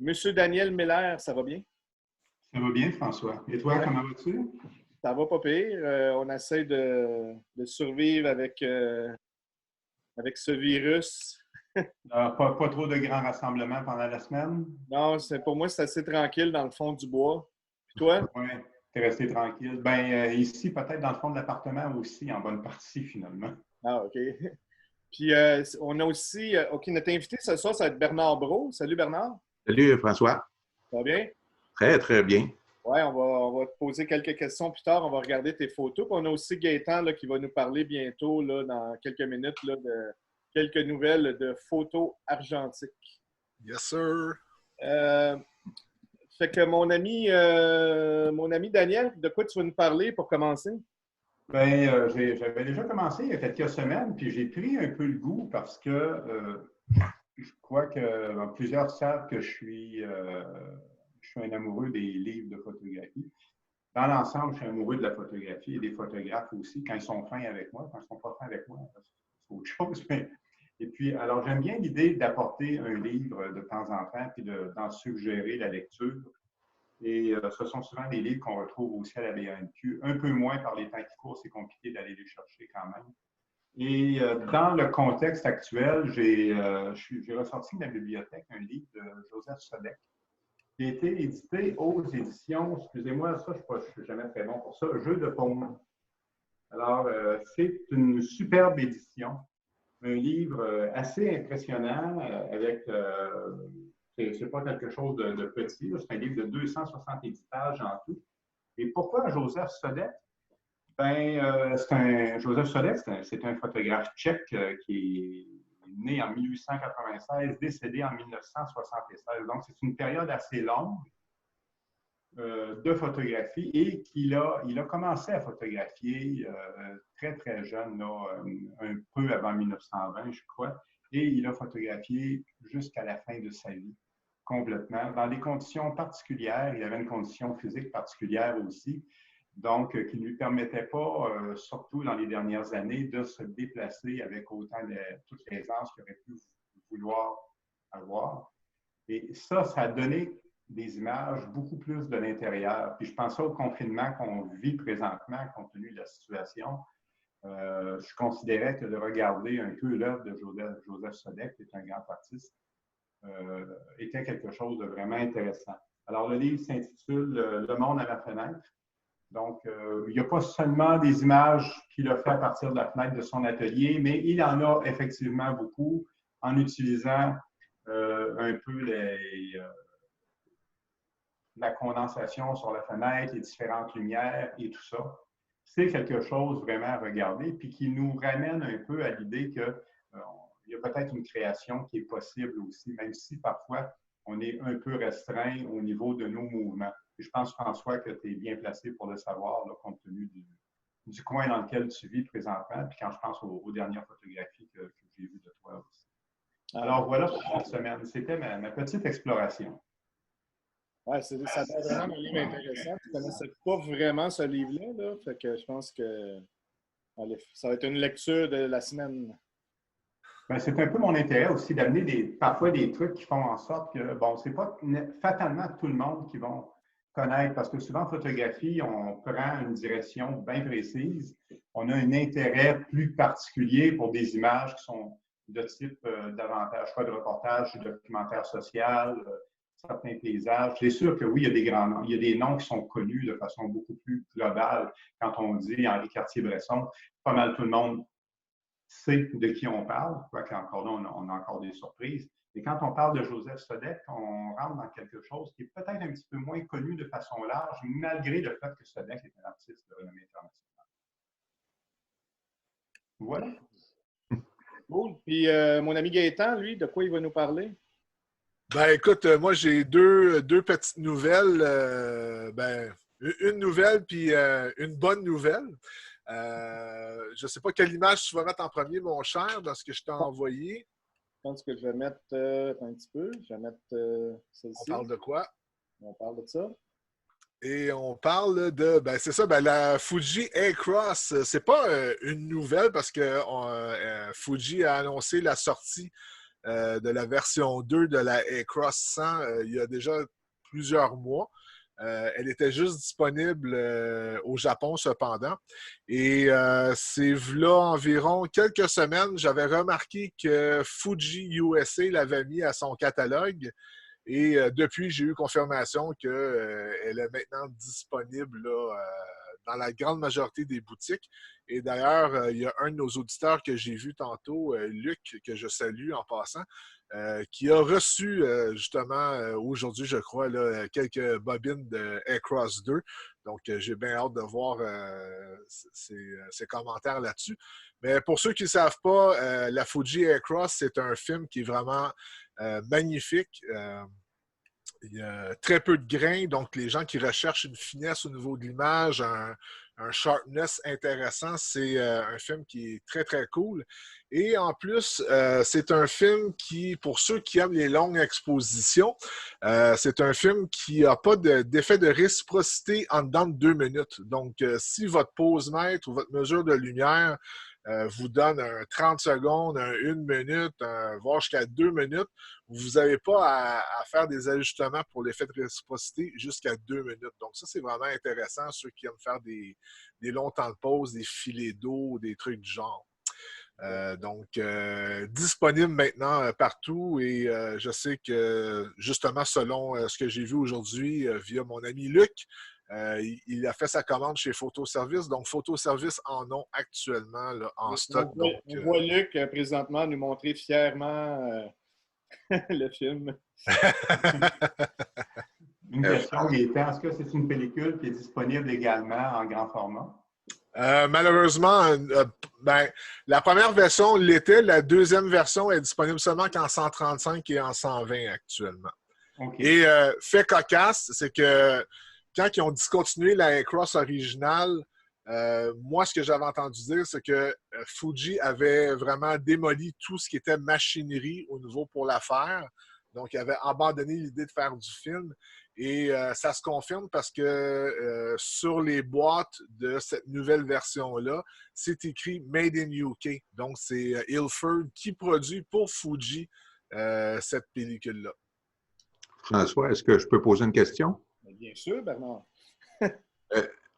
Monsieur Daniel Miller, ça va bien? Ça va bien, François. Et toi, Ouais. comment vas-tu? Ça va pas pire. On essaie de survivre avec ce virus. Pas trop de grands rassemblements pendant la semaine? Non, pour moi, c'est assez tranquille dans le fond du bois. Puis toi? Oui, t'es resté tranquille. Ici, peut-être dans le fond de l'appartement aussi, en bonne partie, finalement. Ah, OK. Puis on a aussi, OK, notre invité ce soir, ça va être Bernard Brault. Salut Bernard, Salut François. ça va bien? Très, très bien. Oui, on va te poser quelques questions plus tard. On va regarder tes photos. Puis on a aussi Gaëtan là, qui va nous parler bientôt, là, dans quelques minutes, là, de quelques nouvelles de photos argentiques. Yes, sir. Fait que mon ami Daniel, de quoi tu vas nous parler pour commencer? J'avais déjà commencé il y a quelques semaines, puis j'ai pris un peu le goût parce que je crois que plusieurs savent que je suis un amoureux des livres de photographie. Dans l'ensemble, je suis amoureux de la photographie et des photographes aussi, quand ils sont fins avec moi. Quand ils ne sont pas fins avec moi, c'est autre chose. Et puis, alors, j'aime bien l'idée d'apporter un livre de temps en temps, puis d'en suggérer la lecture. Et ce sont souvent des livres qu'on retrouve aussi à la BANQ, un peu moins par les temps qui courent, c'est compliqué d'aller les chercher quand même. Et dans le contexte actuel, j'ai ressorti de la bibliothèque un livre de Joseph Sodek, qui a été édité aux éditions, excusez-moi, ça, je ne suis jamais très bon pour ça, Jeux de paume. Alors, c'est une superbe édition, un livre assez impressionnant avec, c'est pas quelque chose de petit, c'est un livre de 270 pages en tout. Et pourquoi Joseph Sodek? Joseph Sodek, c'est un photographe tchèque qui est né en 1896, décédé en 1976. Donc, c'est une période assez longue de photographie et il a commencé à photographier très, très jeune, là, un peu avant 1920, je crois, et il a photographié jusqu'à la fin de sa vie, complètement, dans des conditions particulières. Il avait une condition physique particulière aussi, donc qui ne lui permettait pas, surtout dans les dernières années, de se déplacer avec autant de toute l'aisance qu'il aurait pu vouloir avoir. Et ça a donné des images beaucoup plus de l'intérieur. Puis je pense au confinement qu'on vit présentement, compte tenu de la situation. Je considérais que de regarder un peu l'œuvre de Joseph Sodek, qui est un grand artiste, était quelque chose de vraiment intéressant. Alors, le livre s'intitule « Le monde à la fenêtre ». Donc, il n'y a pas seulement des images qu'il a fait à partir de la fenêtre de son atelier, mais il en a effectivement beaucoup en utilisant un peu la condensation sur la fenêtre, les différentes lumières et tout ça. C'est quelque chose vraiment à regarder, puis qui nous ramène un peu à l'idée qu'il y a peut-être une création qui est possible aussi, même si parfois on est un peu restreint au niveau de nos mouvements. Et je pense, François, que tu es bien placé pour le savoir, là, compte tenu du coin dans lequel tu vis présentement, puis quand je pense aux dernières photographies que j'ai vues de toi aussi. Alors voilà pour cette semaine. C'était ma petite exploration. Oui, ça a été vraiment un livre intéressant. Je ne connaissais pas vraiment ce livre-là, là, fait que je pense que ça va être une lecture de la semaine. C'est un peu mon intérêt aussi d'amener parfois des trucs qui font en sorte que, bon, c'est pas fatalement tout le monde qui vont connaître, parce que souvent en photographie, on prend une direction bien précise. On a un intérêt plus particulier pour des images qui sont de type davantage, soit de reportage, de documentaire social, certains paysages. C'est sûr que oui, il y a des grands noms. Il y a des noms qui sont connus de façon beaucoup plus globale. Quand on dit Henri Cartier-Bresson, pas mal tout le monde sait de qui on parle, quoique encore là, on a encore des surprises. Et quand on parle de Joseph Sodek, on rentre dans quelque chose qui est peut-être un petit peu moins connu de façon large, malgré le fait que Sodek est un artiste de renommée internationale. Voilà. Cool. Puis mon ami Gaëtan, lui, de quoi il va nous parler? Écoute, moi j'ai deux petites nouvelles. Une nouvelle puis une bonne nouvelle. Je ne sais pas quelle image tu vas mettre en premier, mon cher, dans ce que je t'ai envoyé. Je pense que je vais mettre un petit peu. Je vais mettre celle-ci. On parle de quoi? On parle de ça. Et on parle de, c'est ça, la Fuji A-Cross. C'est pas une nouvelle parce que Fuji a annoncé la sortie de la version 2 de la Aircross 100 il y a déjà plusieurs mois. Elle était juste disponible au Japon cependant. Et c'est là environ quelques semaines, j'avais remarqué que Fuji USA l'avait mis à son catalogue. Et depuis, j'ai eu confirmation qu'elle est maintenant disponible là, dans la grande majorité des boutiques. Et d'ailleurs, il y a un de nos auditeurs que j'ai vu tantôt, Luc, que je salue en passant, qui a reçu justement aujourd'hui, je crois, là, quelques bobines de Aircross 2. Donc, j'ai bien hâte de voir ses commentaires là-dessus. Mais pour ceux qui ne savent pas, la Fuji Aircross, c'est un film qui est vraiment magnifique. Il y a très peu de grains, donc les gens qui recherchent une finesse au niveau de l'image, un sharpness intéressant, c'est un film qui est très, très cool. Et en plus, c'est un film qui, pour ceux qui aiment les longues expositions, c'est un film qui n'a pas d'effet de réciprocité en dedans de 2 minutes. Donc, si votre pose-mètre ou votre mesure de lumière vous donne un 30 secondes, un 1 minute, voire jusqu'à 2 minutes, vous n'avez pas à faire des ajustements pour l'effet de réciprocité jusqu'à 2 minutes. Donc ça, c'est vraiment intéressant, ceux qui aiment faire des longs temps de pause, des filets d'eau, des trucs du genre. Donc, disponible maintenant partout et je sais que, justement, selon ce que j'ai vu aujourd'hui via mon ami Luc, il a fait sa commande chez Photoservice. Donc, Photoservice en ont actuellement là, en stock. On voit Luc présentement nous montrer fièrement le film. Une question, Gaëtan, est-ce que c'est une pellicule qui est disponible également en grand format? Malheureusement, la première version l'était. La deuxième version est disponible seulement qu'en 135 et en 120 actuellement. Okay. Et fait cocasse, c'est que quand ils ont discontinué la Aircross originale, moi, ce que j'avais entendu dire, c'est que Fuji avait vraiment démoli tout ce qui était machinerie au niveau pour la faire. Donc, ils avaient abandonné l'idée de faire du film. Et ça se confirme parce que sur les boîtes de cette nouvelle version-là, c'est écrit « Made in UK ». Donc, c'est Ilford qui produit pour Fuji cette pellicule-là. François, est-ce que je peux poser une question? Bien sûr, Bernard.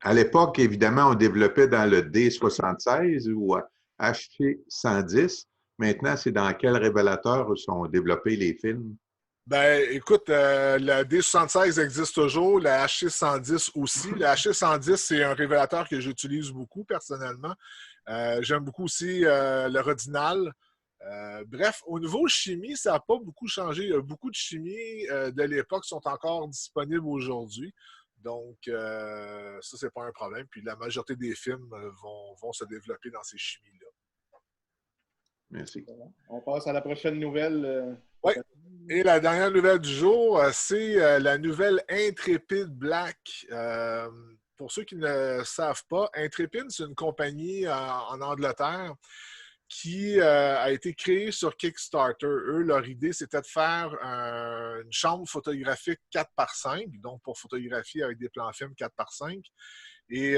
À l'époque, évidemment, on développait dans le D76 ou HC110. Maintenant, c'est dans quel révélateur sont développés les films? Ben, écoute, la D76 existe toujours, la HC110 aussi. La HC110, c'est un révélateur que j'utilise beaucoup personnellement. J'aime beaucoup aussi le Rodinal. Bref, au niveau chimie, ça n'a pas beaucoup changé. Il y a beaucoup de chimies de l'époque sont encore disponibles aujourd'hui. Donc, ça, c'est pas un problème. Puis la majorité des films vont se développer dans ces chimies-là. Merci. On passe à la prochaine nouvelle. Oui. Et la dernière nouvelle du jour, c'est la nouvelle Intrepid Black. Pour ceux qui ne savent pas, Intrepid, c'est une compagnie en Angleterre qui a été créée sur Kickstarter. Eux, leur idée, c'était de faire une chambre photographique 4x5, donc pour photographier avec des plans films 4x5. Et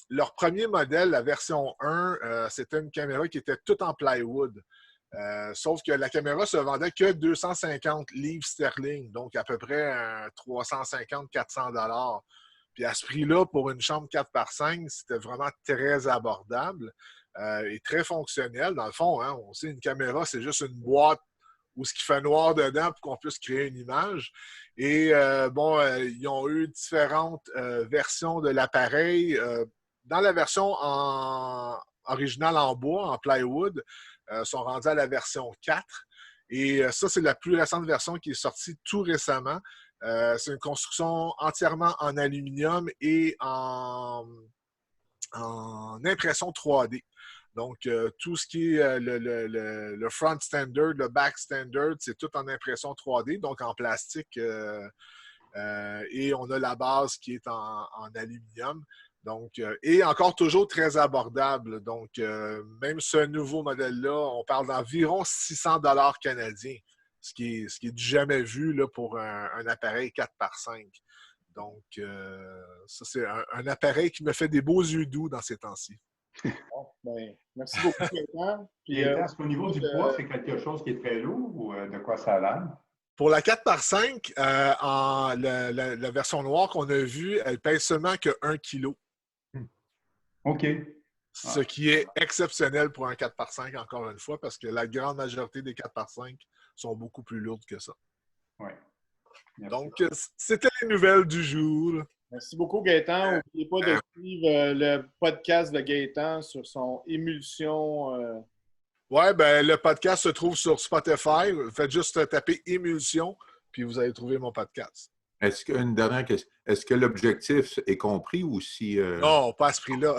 leur premier modèle, la version 1, c'était une caméra qui était toute en plywood. Sauf que la caméra se vendait que 250 livres sterling, donc à peu près 350-400 $. Puis à ce prix-là, pour une chambre 4x5, c'était vraiment très abordable et très fonctionnel. Dans le fond, hein, on sait une caméra, c'est juste une boîte où ce qui fait noir dedans pour qu'on puisse créer une image. Et ils ont eu différentes versions de l'appareil. Dans la version originale en bois, en plywood, sont rendus à la version 4. Et ça, c'est la plus récente version qui est sortie tout récemment. C'est une construction entièrement en aluminium et en impression 3D. Donc, tout ce qui est le front standard, le back standard, c'est tout en impression 3D, donc en plastique. Et on a la base qui est en aluminium. Donc, et encore toujours très abordable. Donc, même ce nouveau modèle-là, on parle d'environ 600 $ canadiens, ce qui est du jamais vu là, pour un appareil 4x5. Donc, ça, c'est un appareil qui me fait des beaux yeux doux dans ces temps-ci. Bon, ben, merci beaucoup, Gaëtan. Puis, Et est-ce qu'au niveau du poids, c'est quelque chose qui est très lourd ou de quoi ça a l'air? Pour la 4x5, la version noire qu'on a vue, elle pèse seulement que 1 kg. OK. Ce qui est exceptionnel pour un 4x5, encore une fois, parce que la grande majorité des 4x5 sont beaucoup plus lourdes que ça. Oui. Donc, c'était les nouvelles du jour. merci beaucoup, Gaëtan. N'oubliez pas de suivre le podcast de Gaëtan sur son émulsion. Ouais, ben le podcast se trouve sur Spotify. Faites juste taper Émulsion, puis vous allez trouver mon podcast. Une dernière question. Est-ce que l'objectif est compris ou si... Non, pas à ce prix-là.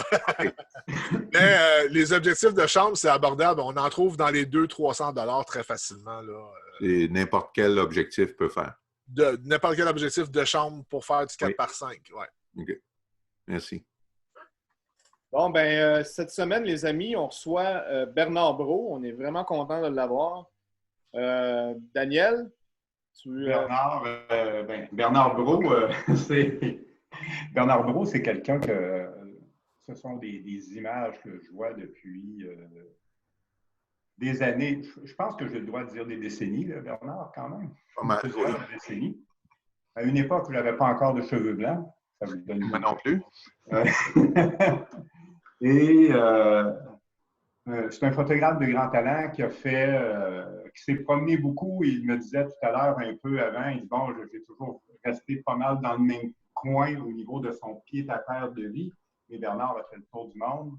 Mais les objectifs de chambre, c'est abordable. On en trouve dans les 200-300 très facilement. Et n'importe quel objectif peut faire. N'importe quel objectif de chambre pour faire du 4x5. Ouais. OK. Merci. Bon, ben, cette semaine, les amis, on reçoit Bernard Brault. On est vraiment content de l'avoir. Daniel, Bernard Brault, Bernard Brault, c'est quelqu'un que ce sont des images que je vois depuis des années. Je pense que j'ai le droit de dire des décennies, là, Bernard, quand même. Pas mal. Plusieurs décennies. À une époque où je n'avais pas encore de cheveux blancs. Ça vous donne Moi non plus. Et c'est un photographe de grand talent qui s'est promené beaucoup. Il me disait tout à l'heure, un peu avant, il dit bon, j'ai toujours resté pas mal dans le même coin au niveau de son pied à terre de vie. Et Bernard a fait le tour du monde.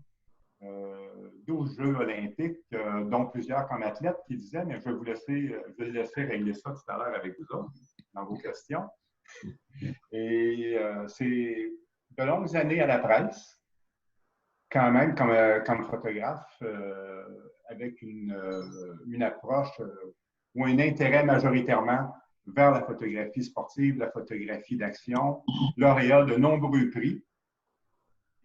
12 Jeux olympiques, dont plusieurs comme athlète, qui disaient, mais je vais le laisser régler ça tout à l'heure avec vous autres, dans vos questions. Et c'est de longues années à la presse, quand même, comme photographe, avec une approche ou un intérêt majoritairement vers la photographie sportive, la photographie d'action, lauréat de nombreux prix.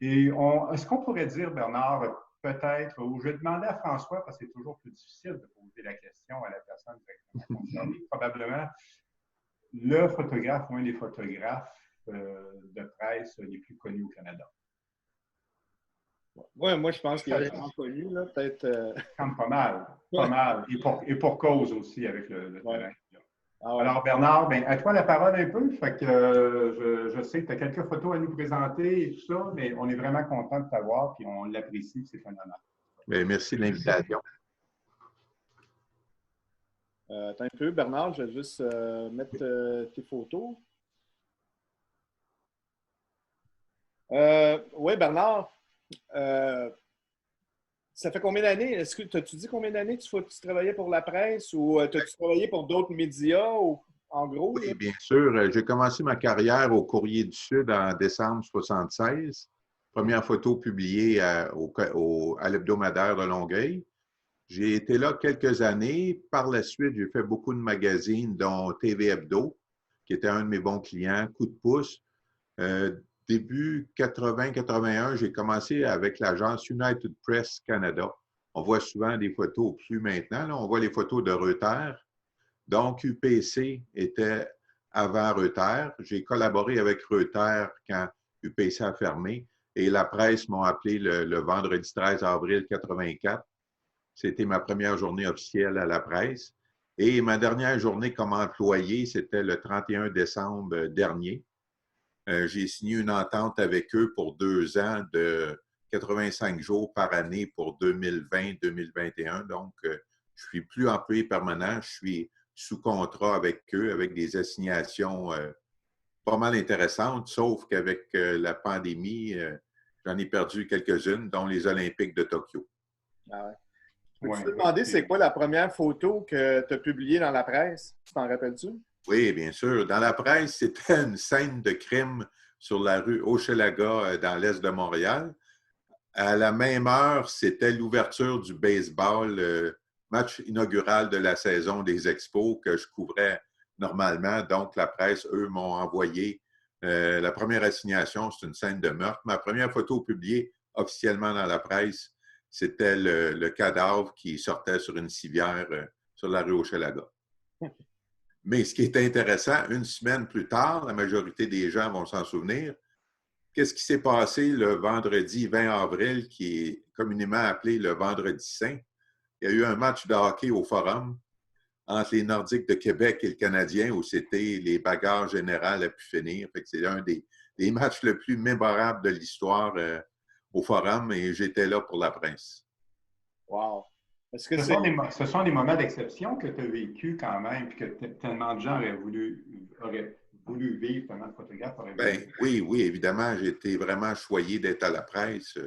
Et est-ce qu'on pourrait dire, Bernard, peut-être, ou je vais demander à François, parce que c'est toujours plus difficile de poser la question à la personne directement concernée, probablement le photographe ou un des photographes de presse les plus connus au Canada. Ouais, moi, je pense qu'il est vraiment connu, là, peut-être. Quand pas mal, pas mal. Et pour cause aussi, avec le talent. Ah ouais. Alors, Bernard, ben, à toi la parole un peu. Fait que, je sais que tu as quelques photos à nous présenter et tout ça, mais on est vraiment content de t'avoir et on l'apprécie, c'est un honneur. Bien, merci de l'invitation. Attends un peu, Bernard, je vais juste mettre tes photos. Oui, Bernard, ça fait combien d'années? Est-ce que t'as-tu dit combien d'années tu travaillais pour la presse ou t'as-tu travaillé pour d'autres médias ou, en gros? Oui, bien sûr. J'ai commencé ma carrière au Courrier du Sud en décembre 1976. Première photo publiée à l'hebdomadaire de Longueuil. J'ai été là quelques années. Par la suite, j'ai fait beaucoup de magazines, dont TV Hebdo, qui était un de mes bons clients, Coup de pouce. Début 80-81, j'ai commencé avec l'agence United Press Canada. On voit souvent des photos, plus maintenant, là, on voit les photos de Reuters. Donc, UPC était avant Reuters. J'ai collaboré avec Reuters quand UPC a fermé et la presse m'a appelé le vendredi 13 avril 84. C'était ma première journée officielle à la presse. Et ma dernière journée comme employé, c'était le 31 décembre dernier. J'ai signé une entente avec eux pour 2 ans de 85 jours par année pour 2020-2021. Donc, je ne suis plus employé permanent. Je suis sous contrat avec eux, avec des assignations pas mal intéressantes, sauf qu'avec la pandémie, j'en ai perdu quelques-unes, dont les Olympiques de Tokyo. Ah ouais. Peux-tu te demander c'est quoi la première photo que tu as publiée dans la presse? Tu t'en rappelles-tu? Oui, bien sûr. Dans la presse, c'était une scène de crime sur la rue Hochelaga, dans l'est de Montréal. À la même heure, c'était l'ouverture du baseball, match inaugural de la saison des Expos que je couvrais normalement. Donc, la presse, eux, m'ont envoyé la première assignation, c'est une scène de meurtre. Ma première photo publiée officiellement dans la presse, c'était le cadavre qui sortait sur une civière sur la rue Hochelaga. Mais ce qui est intéressant, une semaine plus tard, la majorité des gens vont s'en souvenir, qu'est-ce qui s'est passé le vendredi 20 avril, qui est communément appelé le vendredi saint? Il y a eu un match de hockey au Forum entre les Nordiques de Québec et le Canadien, où c'était les bagarres générales à pu finir. Fait que c'est un des matchs le plus mémorables de l'histoire au Forum, et j'étais là pour la presse. Wow! Est-ce que ce sont des moments d'exception que tu as vécu quand même, puis que tellement de gens auraient voulu vivre, tellement de photographes auraient voulu. Oui, évidemment, j'ai été vraiment choyé d'être à la presse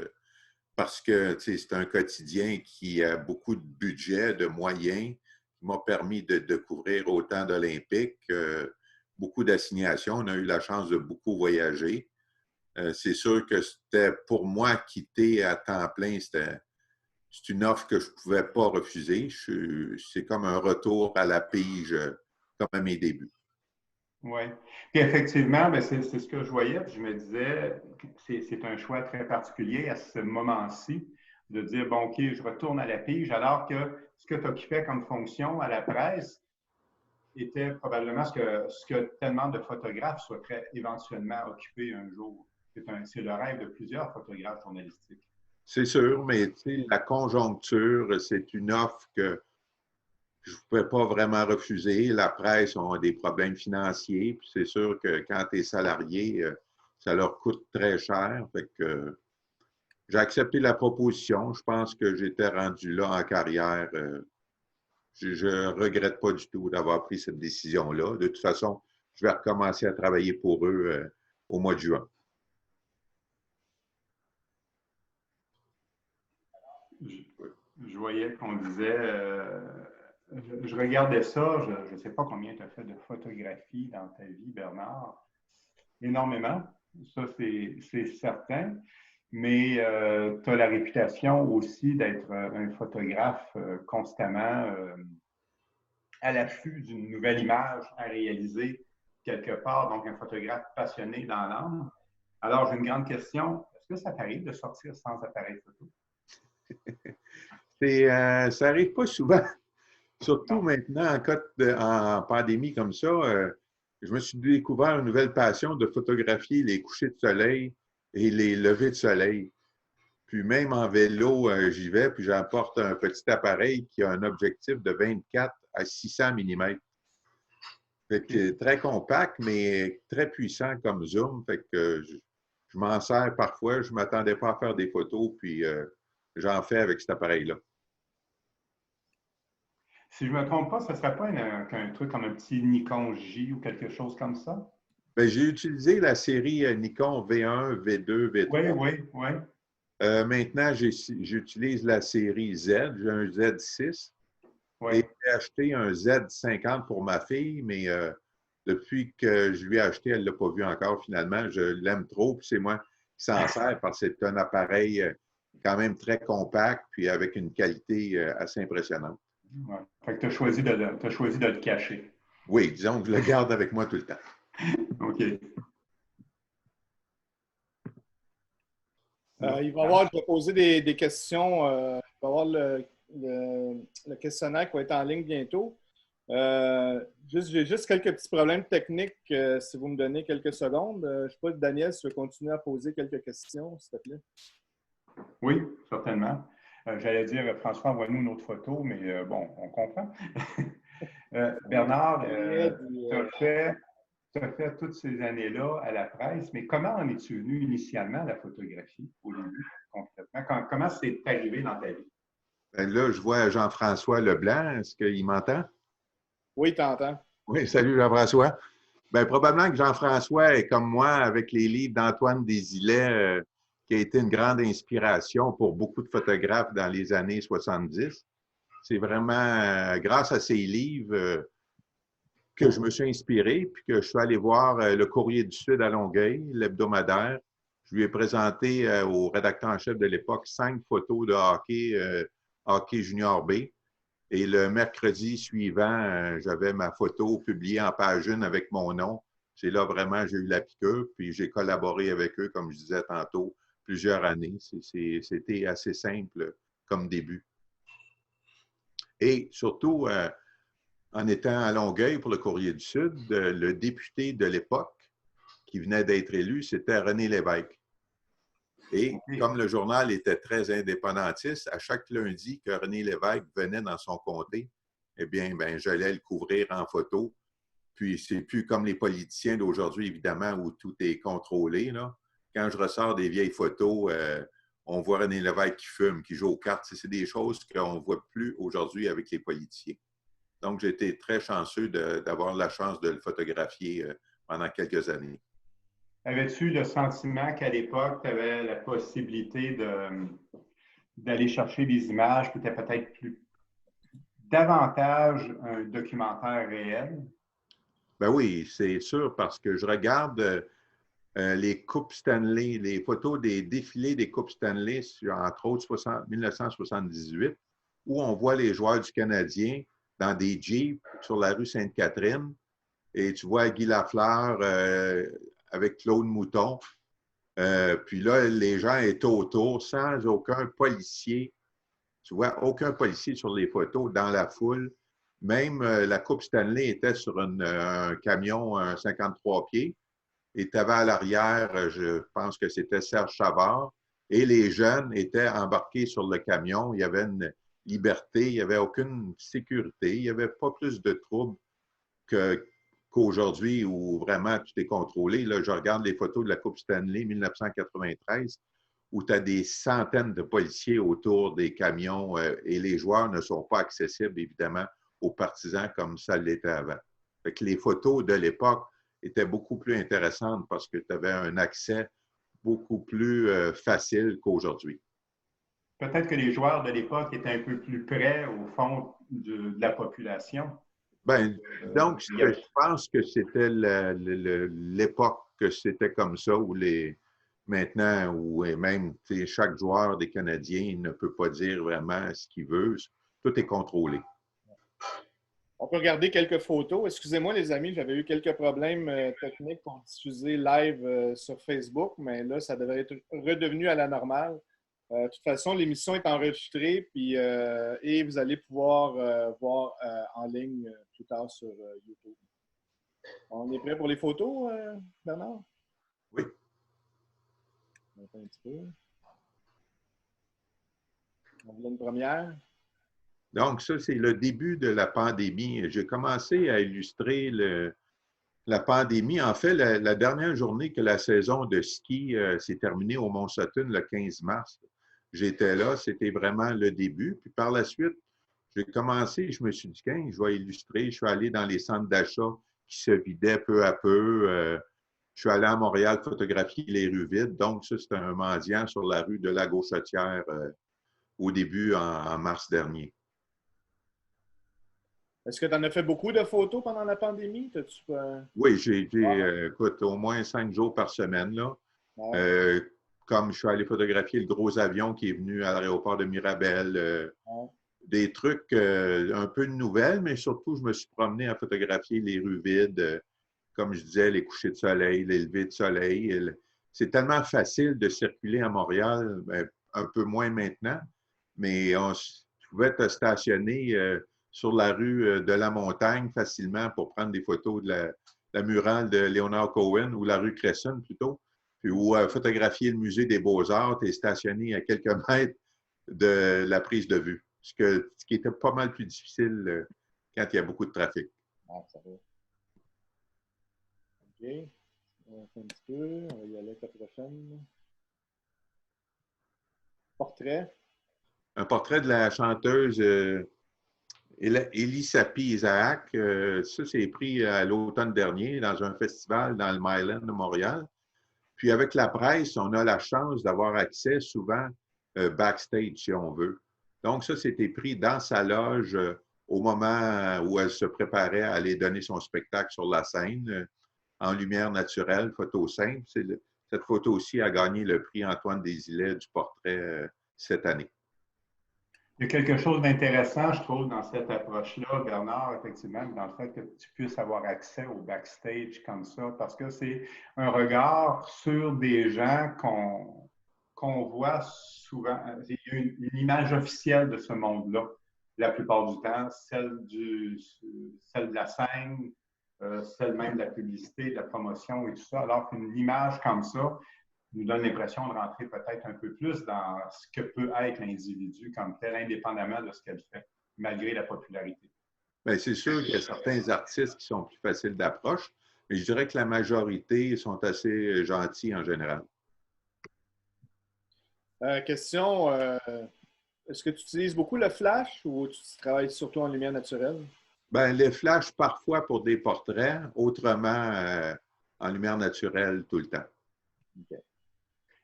parce que c'est un quotidien qui a beaucoup de budget, de moyens, qui m'a permis de couvrir autant d'Olympiques, beaucoup d'assignations. On a eu la chance de beaucoup voyager. C'est sûr que c'était pour moi quitter à temps plein, c'est une offre que je ne pouvais pas refuser. C'est comme un retour à la pige, comme à mes débuts. Oui. Puis effectivement, c'est ce que je voyais. Puis je me disais, c'est un choix très particulier à ce moment-ci de dire, bon, OK, je retourne à la pige, alors que ce que tu occupais comme fonction à la presse était probablement ce que tellement de photographes souhaiteraient éventuellement occuper un jour. C'est le rêve de plusieurs photographes journalistiques. C'est sûr, mais la conjoncture, c'est une offre que je ne pouvais pas vraiment refuser. La presse a des problèmes financiers, puis c'est sûr que quand tu es salarié, ça leur coûte très cher. Fait que j'ai accepté la proposition. Je pense que j'étais rendu là en carrière. Je ne regrette pas du tout d'avoir pris cette décision-là. De toute façon, je vais recommencer à travailler pour eux au mois de juin. Je voyais qu'on disait, je regardais ça, je ne sais pas combien tu as fait de photographies dans ta vie, Bernard. Énormément, ça c'est certain. Mais tu as la réputation aussi d'être un photographe constamment à l'affût d'une nouvelle image à réaliser quelque part, donc un photographe passionné dans l'âme. Alors, j'ai une grande question. Est-ce que ça t'arrive de sortir sans appareil photo? Ça n'arrive pas souvent. Surtout maintenant, en pandémie comme ça, je me suis découvert une nouvelle passion de photographier les couchers de soleil et les levées de soleil. Puis même en vélo, j'y vais, puis j'emporte un petit appareil qui a un objectif de 24 à 600 mm. Fait que très compact, mais très puissant comme zoom. Fait que je m'en sers parfois. Je ne m'attendais pas à faire des photos, puis j'en fais avec cet appareil-là. Si je ne me trompe pas, ce ne serait pas un truc comme un petit Nikon J ou quelque chose comme ça? Bien, j'ai utilisé la série Nikon V1, V2, V3. Oui. Maintenant, j'utilise la série Z. J'ai un Z6. Oui. Et j'ai acheté un Z50 pour ma fille, mais depuis que je lui ai acheté, elle ne l'a pas vu encore finalement. Je l'aime trop, puis c'est moi qui s'en sers parce que c'est un appareil quand même très compact, puis avec une qualité assez impressionnante. Ouais. Fait que tu as choisi de le cacher. Oui, disons que je le garde avec moi tout le temps. OK. Il va y avoir, je vais poser des questions. Il va y avoir le questionnaire qui va être en ligne bientôt. J'ai juste quelques petits problèmes techniques, si vous me donnez quelques secondes. Je ne sais pas, Daniel, si tu veux continuer à poser quelques questions, s'il te plaît. Oui, certainement. J'allais dire, François, envoie-nous une autre photo, mais bon, on comprend. Bernard, tu as fait toutes ces années-là à la presse, mais comment en es-tu venu initialement à la photographie au début, concrètement? Comment c'est arrivé dans ta vie? Ben là, je vois Jean-François Leblanc. Est-ce qu'il m'entend? Oui, il t'entend. Oui, salut Jean-François. Bien, probablement que Jean-François est comme moi avec les livres d'Antoine Desilets, qui a été une grande inspiration pour beaucoup de photographes dans les années 70. C'est vraiment grâce à ces livres que je me suis inspiré, puis que je suis allé voir le Courrier du Sud à Longueuil, l'hebdomadaire. Je lui ai présenté au rédacteur en chef de l'époque 5 photos de hockey, hockey junior B. Et le mercredi suivant, j'avais ma photo publiée en page 1 avec mon nom. C'est là vraiment j'ai eu la piqûre, puis j'ai collaboré avec eux, comme je disais tantôt, plusieurs années. C'était assez simple comme début. Et surtout, en étant à Longueuil pour le Courrier du Sud, le député de l'époque, qui venait d'être élu, c'était René Lévesque. Et comme le journal était très indépendantiste, à chaque lundi que René Lévesque venait dans son comté, eh bien, j'allais le couvrir en photo. Puis, c'est plus comme les politiciens d'aujourd'hui, évidemment, où tout est contrôlé, là. Quand je ressors des vieilles photos, on voit René Lévesque qui fume, qui joue aux cartes. C'est des choses qu'on ne voit plus aujourd'hui avec les politiciens. Donc, j'ai été très chanceux d'avoir la chance de le photographier pendant quelques années. Avais-tu le sentiment qu'à l'époque, tu avais la possibilité d'aller chercher des images qui étaient peut-être davantage un documentaire réel? Ben oui, c'est sûr, parce que je regarde les Coupes Stanley, les photos des défilés des Coupes Stanley, entre autres 1978, où on voit les joueurs du Canadien dans des Jeeps sur la rue Sainte-Catherine, et tu vois Guy Lafleur avec Claude Mouton. Puis là, les gens étaient autour sans aucun policier. Tu vois, aucun policier sur les photos dans la foule. Même la Coupe Stanley était sur un camion, un 53 pieds. Et tu avais à l'arrière, je pense que c'était Serge Chavard. Et les jeunes étaient embarqués sur le camion. Il y avait une liberté, il n'y avait aucune sécurité. Il n'y avait pas plus de troubles qu'aujourd'hui où vraiment tout est contrôlé. Là, je regarde les photos de la Coupe Stanley 1993 où tu as des centaines de policiers autour des camions et les joueurs ne sont pas accessibles, évidemment, aux partisans comme ça l'était avant. Fait que les photos de l'époque étaient beaucoup plus intéressantes parce que tu avais un accès beaucoup plus facile qu'aujourd'hui. Peut-être que les joueurs de l'époque étaient un peu plus près, au fond, de la population. Donc, je pense que c'était l'époque que c'était comme ça, où maintenant, où même chaque joueur des Canadiens ne peut pas dire vraiment ce qu'il veut. Tout est contrôlé. On peut regarder quelques photos. Excusez-moi, les amis, j'avais eu quelques problèmes techniques pour diffuser live sur Facebook, mais là, ça devrait être redevenu à la normale. De toute façon, l'émission est enregistrée et vous allez pouvoir voir en ligne plus tard sur YouTube. On est prêt pour les photos, Bernard? Oui. On attend un petit peu. On voit une première. Donc, ça, c'est le début de la pandémie. J'ai commencé à illustrer la pandémie. En fait, la dernière journée que la saison de ski s'est terminée au Mont-Sutton, le 15 mars, j'étais là. C'était vraiment le début. Puis par la suite, j'ai commencé, je me suis dit, je vais illustrer. Je suis allé dans les centres d'achat qui se vidaient peu à peu. Je suis allé à Montréal photographier les rues vides. Donc, ça, c'était un mendiant sur la rue de la Gauchetière au début, en mars dernier. Est-ce que tu en as fait beaucoup de photos pendant la pandémie? Oui, écoute, au moins 5 jours par semaine, là. Ouais. Comme je suis allé photographier le gros avion qui est venu à l'aéroport de Mirabel, ouais. Des trucs, un peu de nouvelles, mais surtout, je me suis promené à photographier les rues vides, comme je disais, les couchers de soleil, les levées de soleil. C'est tellement facile de circuler à Montréal, un peu moins maintenant, mais on pouvait te stationner sur la rue de la Montagne facilement pour prendre des photos de la murale de Leonard Cohen ou la rue Cresson plutôt, puis, ou photographier le musée des Beaux-Arts et stationner à quelques mètres de la prise de vue, ce qui était pas mal plus difficile quand il y a beaucoup de trafic. Ah, ça va. OK. On va faire un petit peu. On va y aller avec la prochaine. Portrait. Un portrait de la chanteuse Élie Sapi-Isaac. Ça, c'est pris à l'automne dernier dans un festival dans le Myland de Montréal. Puis avec la presse, on a la chance d'avoir accès souvent backstage, si on veut. Donc ça, c'était pris dans sa loge au moment où elle se préparait à aller donner son spectacle sur la scène, en lumière naturelle, photo simple. Cette photo-ci a gagné le prix Antoine Desilets du portrait cette année. Il y a quelque chose d'intéressant, je trouve, dans cette approche-là, Bernard, effectivement, dans le fait que tu puisses avoir accès au backstage comme ça, parce que c'est un regard sur des gens qu'on voit souvent. Il y a une image officielle de ce monde-là, la plupart du temps, celle de la scène, celle même de la publicité, de la promotion et tout ça, alors qu'une image comme ça nous donne l'impression de rentrer peut-être un peu plus dans ce que peut être l'individu comme tel, indépendamment de ce qu'elle fait, malgré la popularité. Bien, c'est sûr qu'il y a certains artistes qui sont plus faciles d'approche, mais je dirais que la majorité sont assez gentils en général. Question, est-ce que tu utilises beaucoup le flash ou tu travailles surtout en lumière naturelle? Bien, les flashs parfois pour des portraits, autrement en lumière naturelle tout le temps. Okay.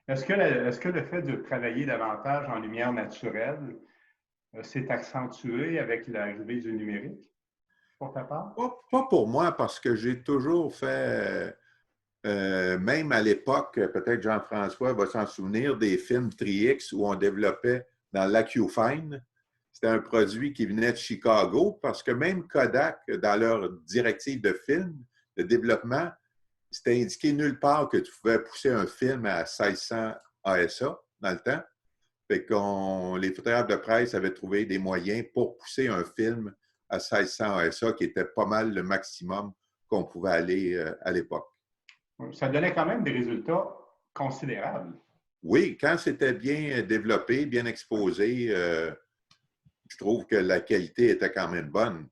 Est-ce que le fait de travailler davantage en lumière naturelle s'est accentué avec l'arrivée du numérique, pour ta part? Pas pour moi, parce que j'ai toujours fait, même à l'époque, peut-être Jean-François va s'en souvenir, des films Tri-X où on développait dans l'AcuFine. C'était un produit qui venait de Chicago, parce que même Kodak, dans leur directive de film, de développement, c'était indiqué nulle part que tu pouvais pousser un film à 1600 ASA dans le temps. Fait que les photographes de presse avaient trouvé des moyens pour pousser un film à 1600 ASA, qui était pas mal le maximum qu'on pouvait aller à l'époque. Ça donnait quand même des résultats considérables. Oui, quand c'était bien développé, bien exposé, je trouve que la qualité était quand même bonne.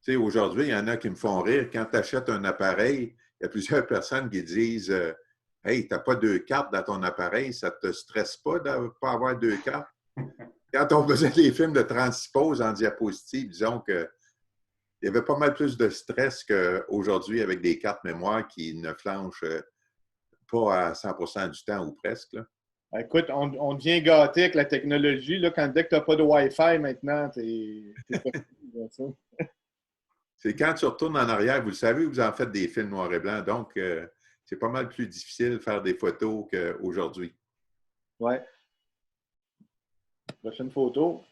Tu sais, aujourd'hui, il y en a qui me font rire. Quand tu achètes un appareil, il y a plusieurs personnes qui disent Hey, tu n'as pas 2 cartes dans ton appareil, ça ne te stresse pas de ne pas avoir 2 cartes? Quand on faisait des films de 36 poses en diapositive, disons qu'il y avait pas mal plus de stress qu'aujourd'hui avec des cartes mémoire qui ne flanchent pas à 100% du temps ou presque. Là. Écoute, on devient gâté avec la technologie. Là, dès que tu n'as pas de Wi-Fi maintenant, t'es pas ça. C'est quand tu retournes en arrière, vous le savez, vous en faites des films noir et blanc. Donc, c'est pas mal plus difficile de faire des photos qu'aujourd'hui. Oui. Prochaine photo.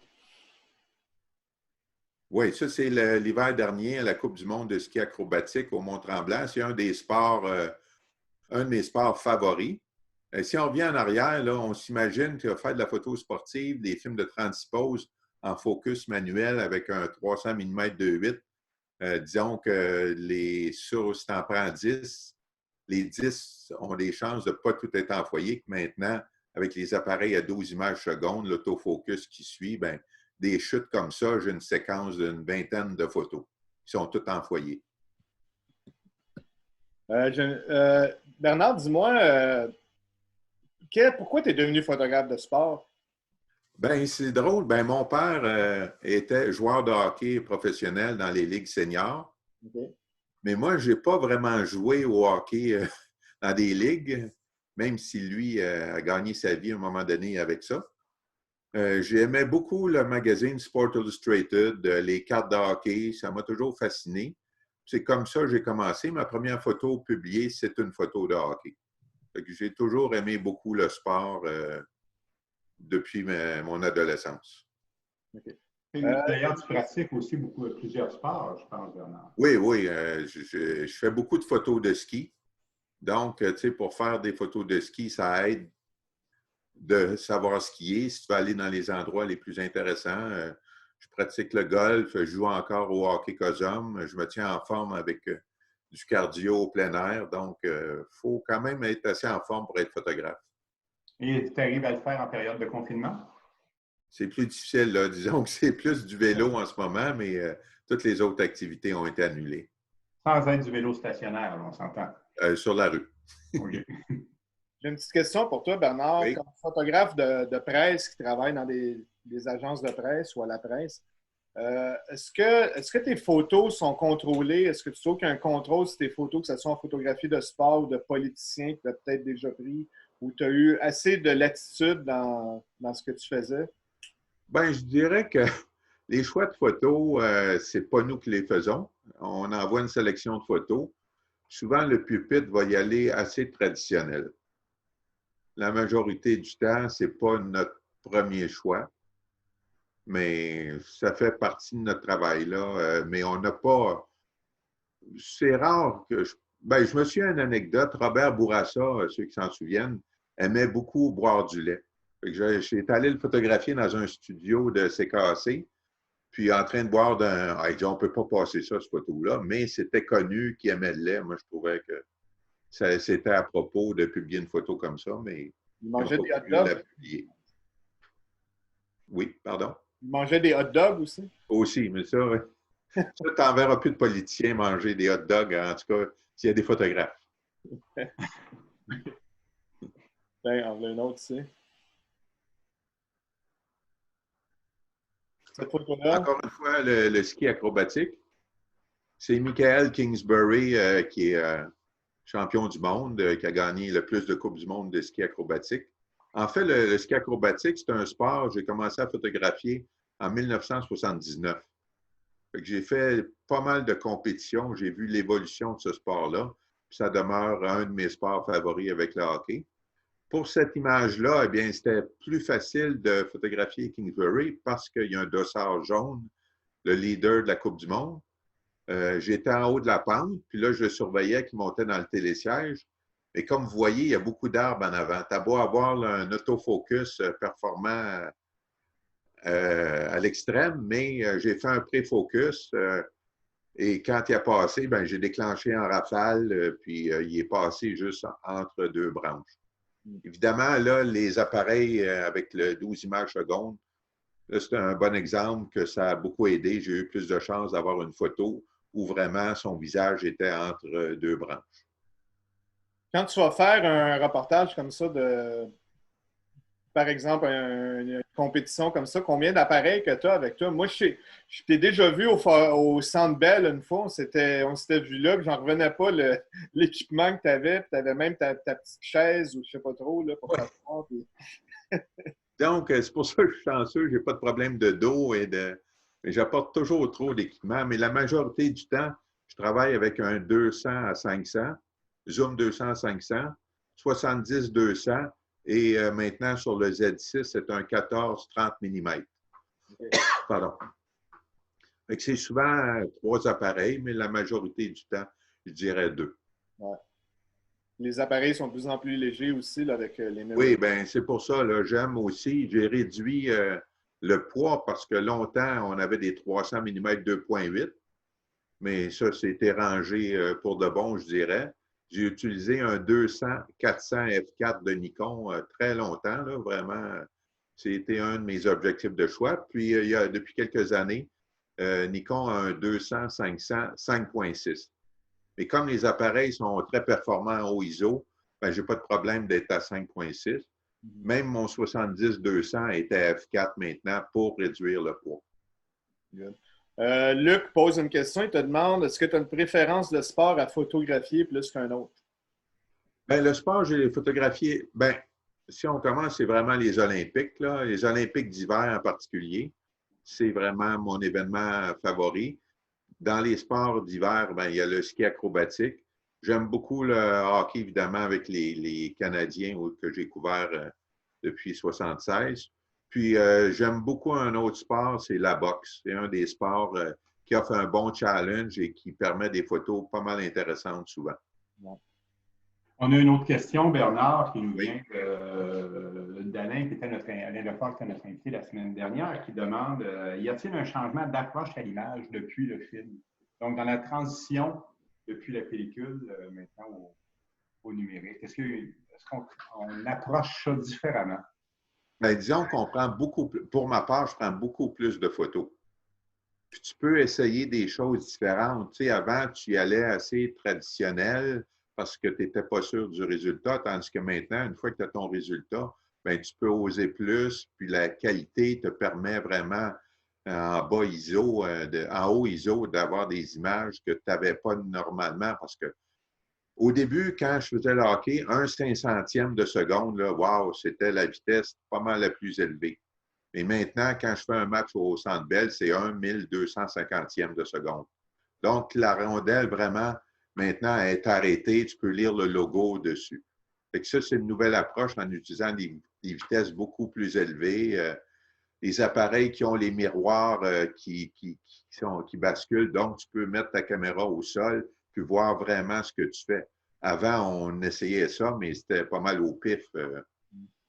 Oui, ça, c'est l'hiver dernier à la Coupe du monde de ski acrobatique au Mont-Tremblant. C'est un de mes sports favoris. Et si on revient en arrière, là, on s'imagine que faire de la photo sportive, des films de 36 poses en focus manuel avec un 300 mm 2.8, disons que si tu en prends 10, les 10 ont des chances de ne pas tout être envoyé. Que maintenant, avec les appareils à 12 images secondes, l'autofocus qui suit, bien, des chutes comme ça, j'ai une séquence d'une vingtaine de photos qui sont toutes envoyées. Bernard, dis-moi, pourquoi tu es devenu photographe de sport? Bien, c'est drôle. Bien, mon père était joueur de hockey professionnel dans les ligues seniors. Okay. Mais moi, je n'ai pas vraiment joué au hockey dans des ligues, même si lui a gagné sa vie à un moment donné avec ça. J'aimais beaucoup le magazine Sport Illustrated, les cartes de hockey. Ça m'a toujours fasciné. C'est comme ça que j'ai commencé. Ma première photo publiée, c'est une photo de hockey. J'ai toujours aimé beaucoup le sport depuis mon adolescence. Okay. D'ailleurs, tu pratiques aussi plusieurs sports, je pense, Bernard. Oui, oui. Je fais beaucoup de photos de ski. Donc, tu sais, pour faire des photos de ski, ça aide de savoir skier. Si tu vas aller dans les endroits les plus intéressants, je pratique le golf, je joue encore au hockey cosum, je me tiens en forme avec du cardio au plein air. Donc, il faut quand même être assez en forme pour être photographe. Et tu arrives à le faire en période de confinement? C'est plus difficile, là. Disons que c'est plus du vélo en ce moment, mais toutes les autres activités ont été annulées. Sans être du vélo stationnaire, on s'entend. Sur la rue. Okay. J'ai une petite question pour toi, Bernard. Oui. Comme photographe de presse qui travaille dans des agences de presse ou à la presse, est-ce que tes photos sont contrôlées? Est-ce que tu trouves qu'il y a un contrôle sur tes photos, que ce soit en photographie de sport ou de politiciens que tu as peut-être déjà pris, ou tu as eu assez de latitude dans ce que tu faisais? Bien, je dirais que les choix de photos, c'est pas nous qui les faisons. On envoie une sélection de photos. Souvent, le pupitre va y aller assez traditionnel. La majorité du temps, ce n'est pas notre premier choix, mais ça fait partie de notre travail, là. Mais on n'a pas... C'est rare que... je me souviens d'une anecdote. Robert Bourassa, ceux qui s'en souviennent, aimait beaucoup boire du lait. J'étais allé le photographier dans un studio de CKC. Puis en train de boire d'un. Ah, il dit, on ne peut pas passer ça, cette photo-là, mais c'était connu qu'il aimait le lait. Moi, je trouvais que c'était à propos de publier une photo comme ça, mais Il ils n'ont mangeait pas des hot voulu la dogs. publier. Oui, pardon. Il mangeait des hot dogs aussi. Aussi, mais ça, ouais. Ça, tu n'enverras plus de politiciens manger des hot dogs, en tout cas, s'il y a des photographes. Ben, on a une autre ici. Cette photo-là. Encore une fois, le ski acrobatique, c'est Michael Kingsbury qui est champion du monde, qui a gagné le plus de Coupes du monde de ski acrobatique. En fait, le ski acrobatique, c'est un sport, j'ai commencé à photographier en 1979. J'ai fait pas mal de compétitions, j'ai vu l'évolution de ce sport-là. Ça demeure un de mes sports favoris avec le hockey. Pour cette image-là, eh bien, c'était plus facile de photographier Kingsbury parce qu'il y a un dossard jaune, le leader de la Coupe du monde. J'étais en haut de la pente, puis là, je le surveillais qui montait dans le télésiège. Et comme vous voyez, il y a beaucoup d'arbres en avant. Tu as beau avoir là, un autofocus performant à l'extrême, mais j'ai fait un pré-focus. Et quand il a passé, ben, j'ai déclenché en rafale, puis il est passé juste entre deux branches. Évidemment, là, les appareils avec le 12 images secondes, là, c'est un bon exemple que ça a beaucoup aidé. J'ai eu plus de chances d'avoir une photo où vraiment son visage était entre deux branches. Quand tu vas faire un reportage comme ça de, par exemple, une compétition comme ça, combien d'appareils que tu as avec toi? Moi, je t'ai déjà vu au Centre Bell une fois. On s'était vu là, puis j'en revenais pas l'équipement que tu avais. Tu avais même ta petite chaise ou je sais pas trop là, pour t'asseoir. Puis... Donc, c'est pour ça que je suis chanceux. Je n'ai pas de problème de dos mais j'apporte toujours trop d'équipement. Mais la majorité du temps, je travaille avec un 200 à 500, zoom 200 à 500, 70-200 et maintenant sur le Z6, c'est un 14-30 mm. Pardon. C'est souvent 3 appareils, mais la majorité du temps, je dirais 2. Ouais. Les appareils sont de plus en plus légers aussi là, avec les mêmes. Oui, bien, c'est pour ça, j'aime aussi. J'ai réduit le poids parce que longtemps, on avait des 300 mm 2.8, mais ça, c'était rangé pour de bon, je dirais. J'ai utilisé un 200-400 f4 de Nikon très longtemps, là, vraiment. C'était un de mes objectifs de choix. Puis, depuis quelques années, Nikon a un 200-500 5.6. Mais comme les appareils sont très performants en haut ISO, ben, je n'ai pas de problème d'être à 5.6. Même mon 70-200 est à F4 maintenant pour réduire le poids. Good. Luc pose une question. Il te demande, est-ce que tu as une préférence de sport à photographier plus qu'un autre? Bien, le sport, j'ai photographié. Bien, si on commence, c'est vraiment les Olympiques, là. Les Olympiques d'hiver en particulier. C'est vraiment mon événement favori. Dans les sports d'hiver, ben, il y a le ski acrobatique. J'aime beaucoup le hockey, évidemment, avec les Canadiens que j'ai couvert depuis 1976. Puis, j'aime beaucoup un autre sport, c'est la boxe. C'est un des sports qui offre un bon challenge et qui permet des photos pas mal intéressantes souvent. Ouais. On a une autre question, Bernard, qui nous vient d'Alain, qui était Alain Lefort, qui était notre invité la semaine dernière, qui demande y a-t-il un changement d'approche à l'image depuis le film? Donc, dans la transition depuis la pellicule, maintenant au numérique, est-ce qu'on approche ça différemment? Bien, disons qu'on prend beaucoup plus, pour ma part, je prends beaucoup plus de photos. Puis tu peux essayer des choses différentes. Tu sais, avant, tu y allais assez traditionnel parce que tu n'étais pas sûr du résultat, tandis que maintenant, une fois que tu as ton résultat, bien, tu peux oser plus, puis la qualité te permet vraiment en bas ISO, en haut ISO, d'avoir des images que tu n'avais pas normalement parce que au début, quand je faisais le hockey, 1/500e de seconde, là, wow, c'était la vitesse pas mal la plus élevée. Et maintenant, quand je fais un match au Centre Bell, c'est 1/1250e de seconde. Donc, la rondelle, vraiment, maintenant, est arrêtée. Tu peux lire le logo dessus. Fait que ça, c'est une nouvelle approche en utilisant des vitesses beaucoup plus élevées. Les appareils qui ont les miroirs qui basculent. Donc, tu peux mettre ta caméra au sol puis voir vraiment ce que tu fais. Avant, on essayait ça, mais c'était pas mal au pif.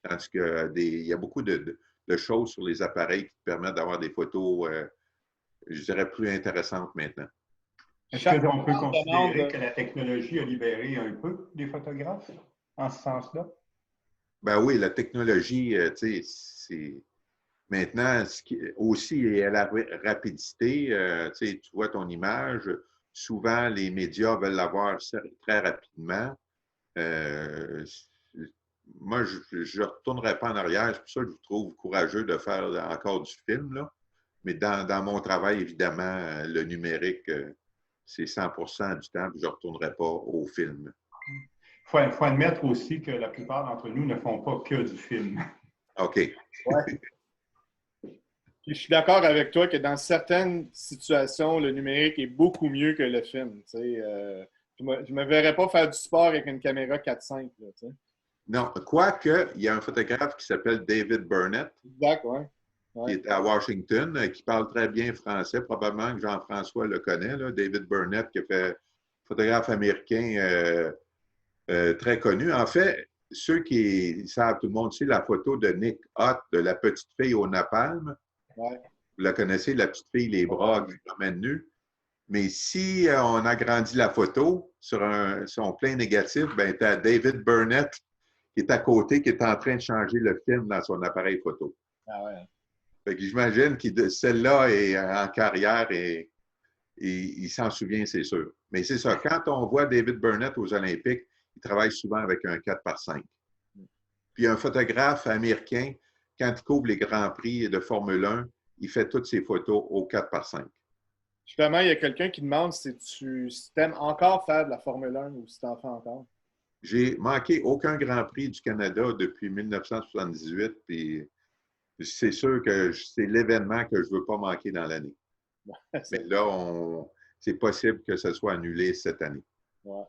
Tandis qu'il y a beaucoup de choses sur les appareils qui te permettent d'avoir des photos je dirais, plus intéressantes maintenant. Est-ce qu'on peut considérer que la technologie a libéré un peu les photographes en ce sens-là? Ben oui, la technologie, tu sais, c'est... Maintenant, aussi, il y a la rapidité. Tu sais, tu vois ton image. Souvent, les médias veulent l'avoir très rapidement. Moi, je ne retournerai pas en arrière. C'est pour ça que je vous trouve courageux de faire encore du film, là. Mais dans mon travail, évidemment, le numérique, c'est 100% du temps, puis je ne retournerai pas au film. Il faut admettre aussi que la plupart d'entre nous ne font pas que du film. OK. Ouais. Puis je suis d'accord avec toi que dans certaines situations, le numérique est beaucoup mieux que le film. Tu sais, je ne me verrais pas faire du sport avec une caméra 4-5. Là, tu sais. Non, quoique, il y a un photographe qui s'appelle David Burnett, Exact, oui. qui est à Washington, qui parle très bien français. Probablement que Jean-François le connaît, là. David Burnett, qui a fait photographe américain très connu. En fait, ceux qui savent, tout le monde sait la photo de Nick Hutt, de la petite fille au napalm. Ouais. Vous la connaissez, la petite fille, les bras qui se promènent nus. Mais si on agrandit la photo sur son plein négatif, ben, tu as David Burnett qui est à côté, qui est en train de changer le film dans son appareil photo. Ah ouais. Fait que j'imagine que celle-là est en carrière et il s'en souvient, c'est sûr. Mais c'est ça, quand on voit David Burnett aux Olympiques, il travaille souvent avec un 4x5. Puis un photographe américain, quand il couvre les Grands Prix de Formule 1, il fait toutes ses photos au 4x5. Justement, il y a quelqu'un qui demande si tu aimes encore faire de la Formule 1 ou si tu en fais encore. J'ai manqué aucun Grand Prix du Canada depuis 1978, puis c'est sûr que c'est l'événement que je ne veux pas manquer dans l'année. Mais là, c'est possible que ce soit annulé cette année. Ouais.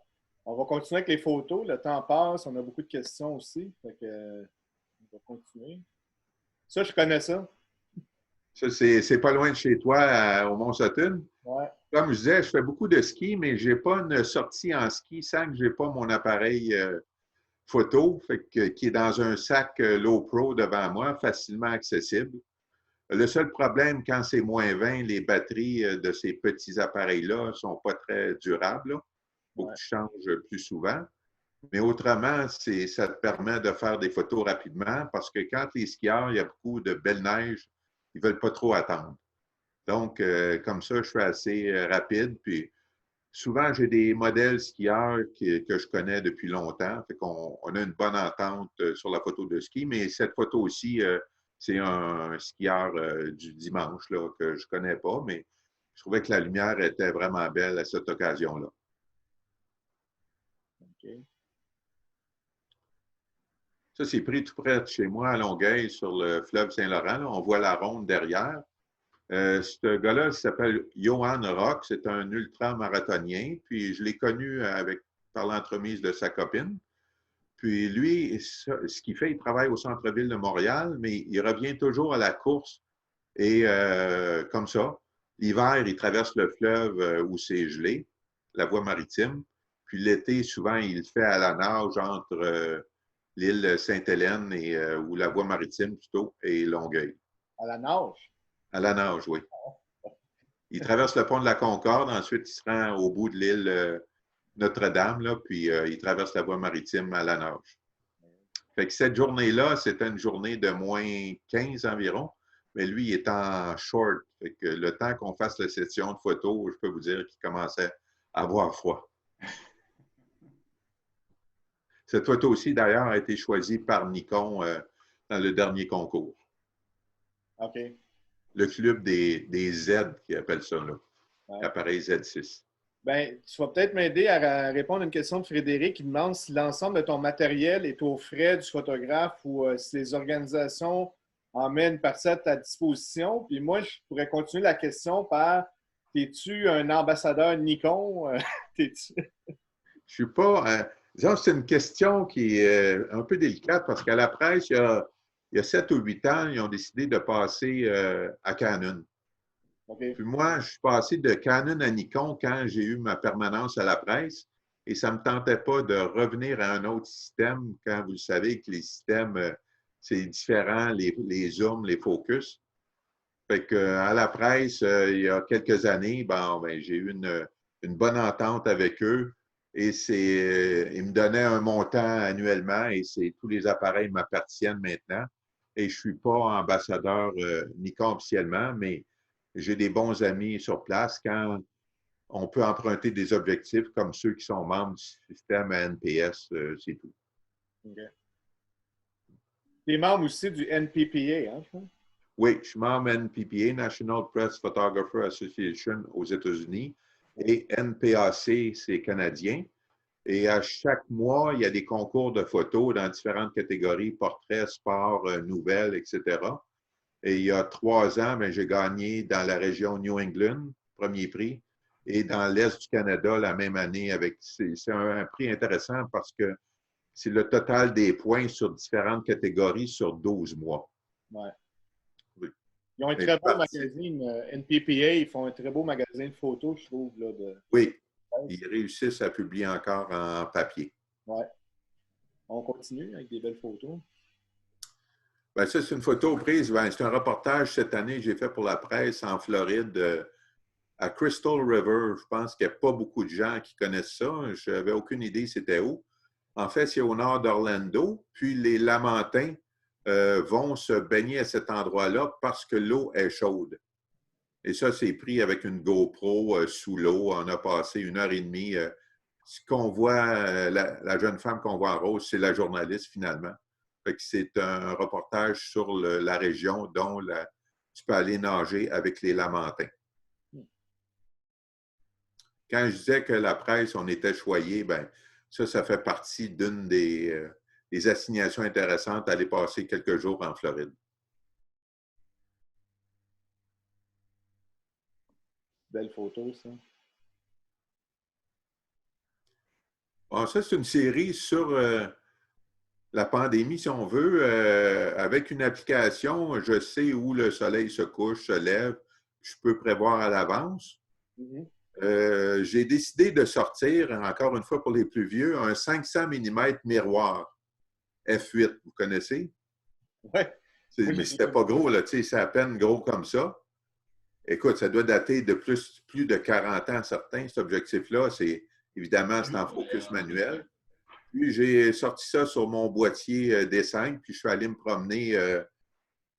On va continuer avec les photos. Le temps passe. On a beaucoup de questions aussi. Fait que, on va continuer. Ça, je connais ça. Ça, c'est pas loin de chez toi, au Mont-Sutton. Ouais. Comme je disais, je fais beaucoup de ski, mais je n'ai pas une sortie en ski sans que je n'ai pas mon appareil photo, qui est dans un sac low pro devant moi, facilement accessible. Le seul problème, quand c'est -20, les batteries de ces petits appareils-là ne sont pas très durables. Il faut que tu changes plus souvent. Mais autrement, ça te permet de faire des photos rapidement parce que quand les skieurs, il y a beaucoup de belle neige, ils ne veulent pas trop attendre. Donc, comme ça, je suis assez rapide. Puis, souvent, j'ai des modèles skieurs que je connais depuis longtemps. Fait qu'on a une bonne entente sur la photo de ski. Mais cette photo aussi, c'est un skieur du dimanche là, que je ne connais pas, mais je trouvais que la lumière était vraiment belle à cette occasion-là. OK. Ça, c'est pris tout près de chez moi, à Longueuil, sur le fleuve Saint-Laurent. Là. On voit la ronde derrière. Ce gars-là, il s'appelle Johan Rock. C'est un ultra-marathonien. Puis, je l'ai connu par l'entremise de sa copine. Puis, lui, ce qu'il fait, il travaille au centre-ville de Montréal, mais il revient toujours à la course. Et comme ça, l'hiver, il traverse le fleuve où c'est gelé, la voie maritime. Puis, l'été, souvent, il le fait à la nage entre l'île Sainte-Hélène ou la voie maritime plutôt, et Longueuil. À la nage? À la nage, oui. Il traverse le pont de la Concorde, ensuite il se rend au bout de l'île Notre-Dame, là, puis il traverse la voie maritime à la nage. Fait que cette journée-là, c'était une journée de -15 environ, mais lui, il est en short. Fait que le temps qu'on fasse la session de photos, je peux vous dire qu'il commençait à avoir froid. Cette photo aussi, d'ailleurs, a été choisie par Nikon dans le dernier concours. OK. Le club des Z, qui appelle ça, là. Ouais. L'appareil Z6. Bien, tu vas peut-être m'aider à répondre à une question de Frédéric qui demande si l'ensemble de ton matériel est aux frais du photographe ou si les organisations en mettent une partie à ta disposition. Puis moi, je pourrais continuer la question par es-tu un ambassadeur Nikon? T'es-tu... Je suis pas. Disons, c'est une question qui est un peu délicate parce qu'à la presse, il y a 7 ou 8 ans, ils ont décidé de passer à Canon. Okay. Puis moi, je suis passé de Canon à Nikon quand j'ai eu ma permanence à la presse et ça ne me tentait pas de revenir à un autre système quand vous le savez que les systèmes, c'est différent, les zooms, les focus. Fait que, à la presse, il y a quelques années, ben, j'ai eu une bonne entente avec eux et ils me donnaient un montant annuellement et tous les appareils m'appartiennent maintenant. Et je ne suis pas ambassadeur Nikon officiellement, mais j'ai des bons amis sur place. Quand on peut emprunter des objectifs comme ceux qui sont membres du système NPS, c'est tout. Okay. Tu es membre aussi du NPPA, hein, je crois? Oui, je suis membre NPPA, National Press Photographer Association aux États-Unis, et NPAC, c'est canadien. Et à chaque mois, il y a des concours de photos dans différentes catégories, portraits, sport, nouvelles, etc. Et il y a 3 ans, j'ai gagné dans la région New England, premier prix, et dans l'Est du Canada la même année. C'est un prix intéressant parce que c'est le total des points sur différentes catégories sur 12 mois. Ouais. Oui. Ils ont un très beau magazine, NPPA, ils font un très beau magazine de photos, je trouve. Là, Oui, ils réussissent à publier encore en papier. Oui. On continue avec des belles photos. Bien, ça, c'est une photo prise. C'est un reportage cette année que j'ai fait pour la presse en Floride, à Crystal River. Je pense qu'il n'y a pas beaucoup de gens qui connaissent ça. Je n'avais aucune idée c'était où. En fait, c'est au nord d'Orlando. Puis les Lamentins vont se baigner à cet endroit-là parce que l'eau est chaude. Et ça, c'est pris avec une GoPro sous l'eau. On a passé 1 heure et demie. Ce qu'on voit, la jeune femme qu'on voit en rose, c'est la journaliste finalement. Fait que c'est un reportage sur la région dont tu peux aller nager avec les Lamentins. Quand je disais que la presse, on était choyé, ben ça fait partie d'une des assignations intéressantes, aller passer quelques jours en Floride. Belle photo, ça. Bon, ça, c'est une série sur la pandémie, si on veut. Avec une application, je sais où le soleil se couche, se lève. Je peux prévoir à l'avance. J'ai décidé de sortir, encore une fois pour les plus vieux, un 500 mm miroir F8. Vous connaissez? Oui. Mais c'était pas gros, là, c'est à peine gros comme ça. Écoute, ça doit dater de plus de 40 ans, certains, cet objectif-là. Évidemment, c'est en focus manuel. Puis, j'ai sorti ça sur mon boîtier D5, puis je suis allé me promener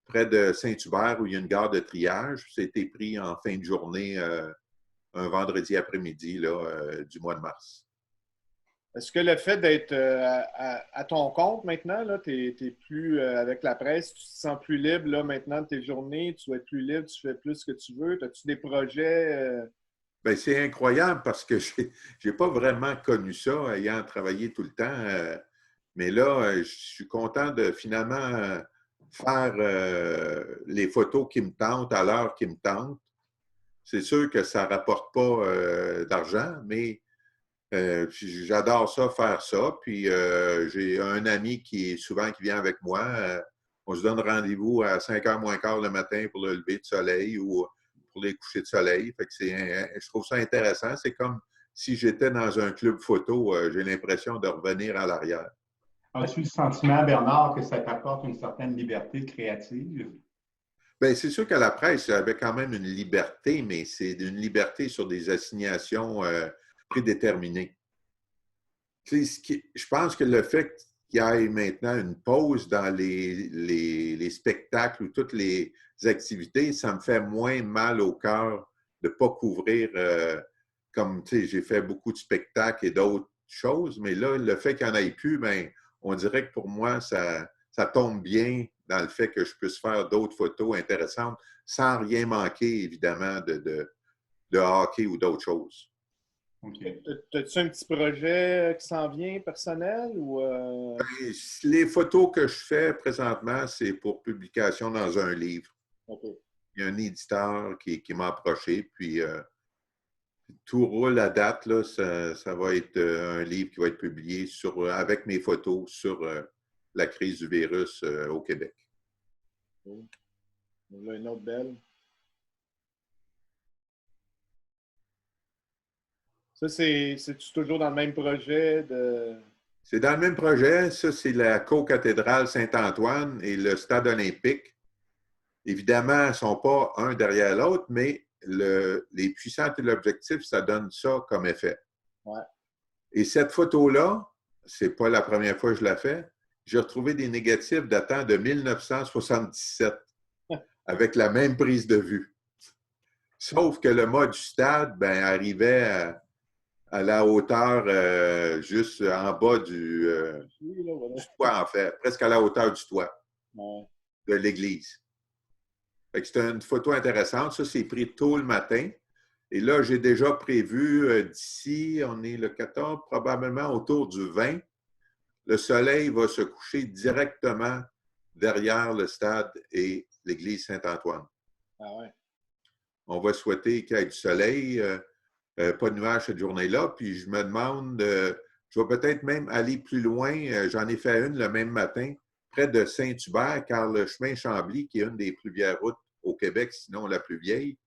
près de Saint-Hubert, où il y a une gare de triage. C'était pris en fin de journée, un vendredi après-midi du mois de mars. Est-ce que le fait d'être à ton compte maintenant, tu n'es plus avec la presse, tu te sens plus libre là, maintenant de tes journées, tu vas être plus libre, tu fais plus ce que tu veux? As-tu des projets? Bien, c'est incroyable parce que je n'ai pas vraiment connu ça, ayant travaillé tout le temps. Mais là, je suis content de finalement faire les photos qui me tentent à l'heure qui me tente. C'est sûr que ça ne rapporte pas d'argent, mais j'adore ça, faire ça. Puis j'ai un ami qui vient avec moi. On se donne rendez-vous à 5h moins quart le matin pour le lever de soleil ou pour les couchers de soleil. Fait que je trouve ça intéressant. C'est comme si j'étais dans un club photo. J'ai l'impression de revenir à l'arrière. As-tu le sentiment, Bernard, que ça t'apporte une certaine liberté créative? Bien, c'est sûr que la presse avait quand même une liberté, mais c'est une liberté sur des assignations prédéterminées. Je pense que le fait qu'il y ait maintenant une pause dans les spectacles ou toutes les activités, ça me fait moins mal au cœur de ne pas couvrir, comme j'ai fait beaucoup de spectacles et d'autres choses, mais là, le fait qu'il n'y en ait plus, bien, on dirait que pour moi, ça tombe bien dans le fait que je puisse faire d'autres photos intéressantes sans rien manquer, évidemment, de hockey ou d'autres choses. Okay. As-tu un petit projet qui s'en vient personnel? Ou Les photos que je fais présentement, c'est pour publication dans un livre. Okay. Il y a un éditeur qui m'a approché, puis tout roule à date. Là, ça va être un livre qui va être publié avec mes photos sur la crise du virus au Québec. Cool. Là, une autre belle. Ça, c'est-tu toujours dans le même projet de... C'est dans le même projet. Ça, c'est la co-cathédrale Saint-Antoine et le stade olympique. Évidemment, ils ne sont pas un derrière l'autre, mais les puissants téléobjectifs, ça donne ça comme effet. Ouais. Et cette photo-là, ce n'est pas la première fois que je la fais, j'ai retrouvé des négatifs datant de 1977 avec la même prise de vue. Sauf que le mât du stade arrivait à la hauteur juste en bas du toit, en fait, presque à la hauteur du toit de l'église. C'était une photo intéressante. Ça, c'est pris tôt le matin. Et là, j'ai déjà prévu d'ici, on est le 14, probablement autour du 20, le soleil va se coucher directement derrière le stade et l'église Saint-Antoine. Ah ouais. On va souhaiter qu'il y ait du soleil, pas de nuages cette journée-là. Puis je me demande, je vais peut-être même aller plus loin. J'en ai fait une le même matin, près de Saint-Hubert, car le chemin Chambly, qui est une des plus vieilles routes au Québec, sinon la plus vieille,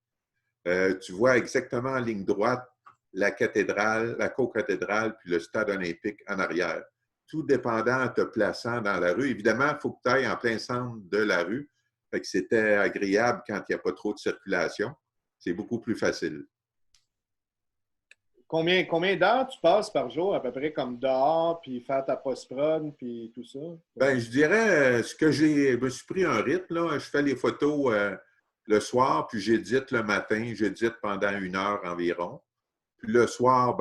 tu vois exactement en ligne droite la cathédrale, la co-cathédrale, puis le stade olympique en arrière. Tout dépendant en te plaçant dans la rue. Évidemment, il faut que tu ailles en plein centre de la rue. Fait que c'était agréable quand il n'y a pas trop de circulation. C'est beaucoup plus facile. Combien d'heures tu passes par jour, à peu près, comme dehors, puis faire ta post-prod, puis tout ça? Bien, je dirais, je me suis pris un rythme, là. Je fais les photos le soir, puis j'édite le matin. J'édite pendant 1 heure environ. Puis le soir,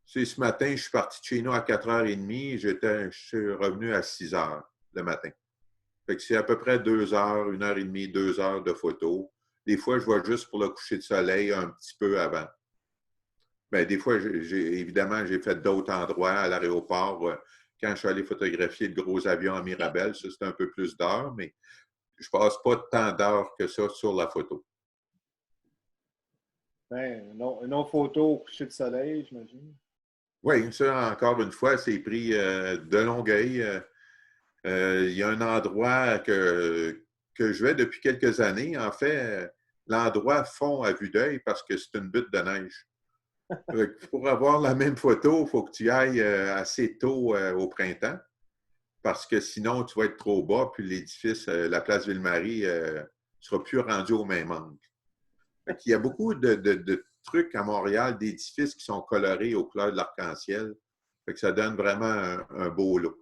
ce matin, je suis parti de chez nous à 4h30. Je suis revenu à 6h le matin. Fait que c'est à peu près 2 heures, 1h30, 2 heures de photos. Des fois, je vois juste pour le coucher de soleil un petit peu avant. Bien, des fois, évidemment, j'ai fait d'autres endroits à l'aéroport. Quand je suis allé photographier de gros avions à Mirabel, ça, c'est un peu plus d'heures, mais je ne passe pas tant d'heures que ça sur la photo. Une autre photo au coucher de soleil, j'imagine. Oui, ça, encore une fois, c'est pris de Longueuil. Il y a un endroit que je vais depuis quelques années. En fait, l'endroit fond à vue d'œil parce que c'est une butte de neige. Pour avoir la même photo, il faut que tu ailles assez tôt au printemps parce que sinon, tu vas être trop bas puis l'édifice, la place Ville-Marie, ne sera plus rendu au même angle. Il y a beaucoup de trucs à Montréal, d'édifices qui sont colorés aux couleurs de l'arc-en-ciel. Ça donne vraiment un beau look.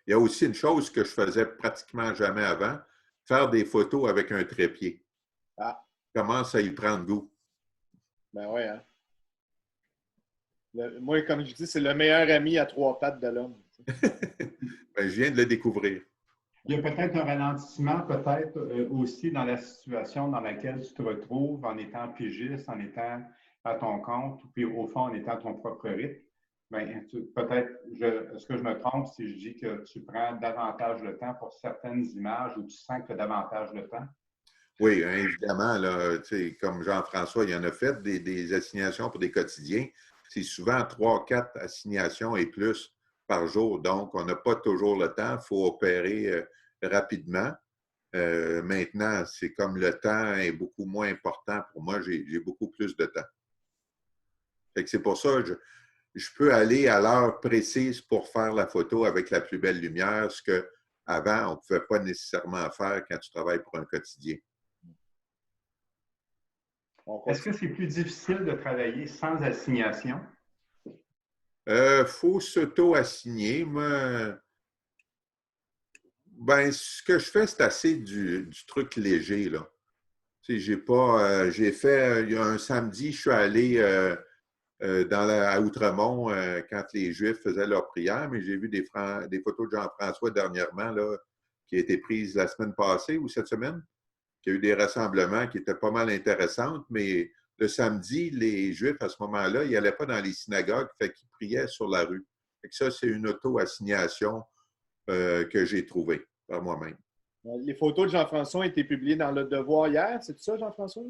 Il y a aussi une chose que je faisais pratiquement jamais avant, faire des photos avec un trépied. Ah. Commence à y prendre goût. Ben oui, hein. Moi, comme je dis, c'est le meilleur ami à 3 pattes de l'homme. Je viens de le découvrir. Il y a peut-être un ralentissement, peut-être aussi dans la situation dans laquelle tu te retrouves en étant pigiste, en étant à ton compte, puis au fond, en étant à ton propre rythme. Peut-être, est-ce que je me trompe si je dis que tu prends davantage de temps pour certaines images ou tu sens que tu as davantage de temps? Oui, évidemment, là, comme Jean-François, il en a fait des assignations pour des quotidiens. C'est souvent 3, 4 assignations et plus par jour. Donc, on n'a pas toujours le temps. Il faut opérer rapidement. Maintenant, c'est comme le temps est beaucoup moins important pour moi. J'ai beaucoup plus de temps. C'est pour ça que je peux aller à l'heure précise pour faire la photo avec la plus belle lumière, ce qu'avant, on ne pouvait pas nécessairement faire quand tu travailles pour un quotidien. Est-ce que c'est plus difficile de travailler sans assignation? Faut s'auto-assigner. Moi, ce que je fais, c'est assez du truc léger, là. J'ai fait, il y a un samedi, je suis allé à Outremont quand les Juifs faisaient leur prière, mais j'ai vu des photos de Jean-François dernièrement, là, qui a été prises la semaine passée ou cette semaine, qui a eu des rassemblements qui étaient pas mal intéressantes, mais le samedi, les Juifs, à ce moment-là, ils n'allaient pas dans les synagogues, fait qu'ils priaient sur la rue. Ça, c'est une auto-assignation que j'ai trouvée par moi-même. Les photos de Jean-François ont été publiées dans Le Devoir hier, c'est ça, Jean-François?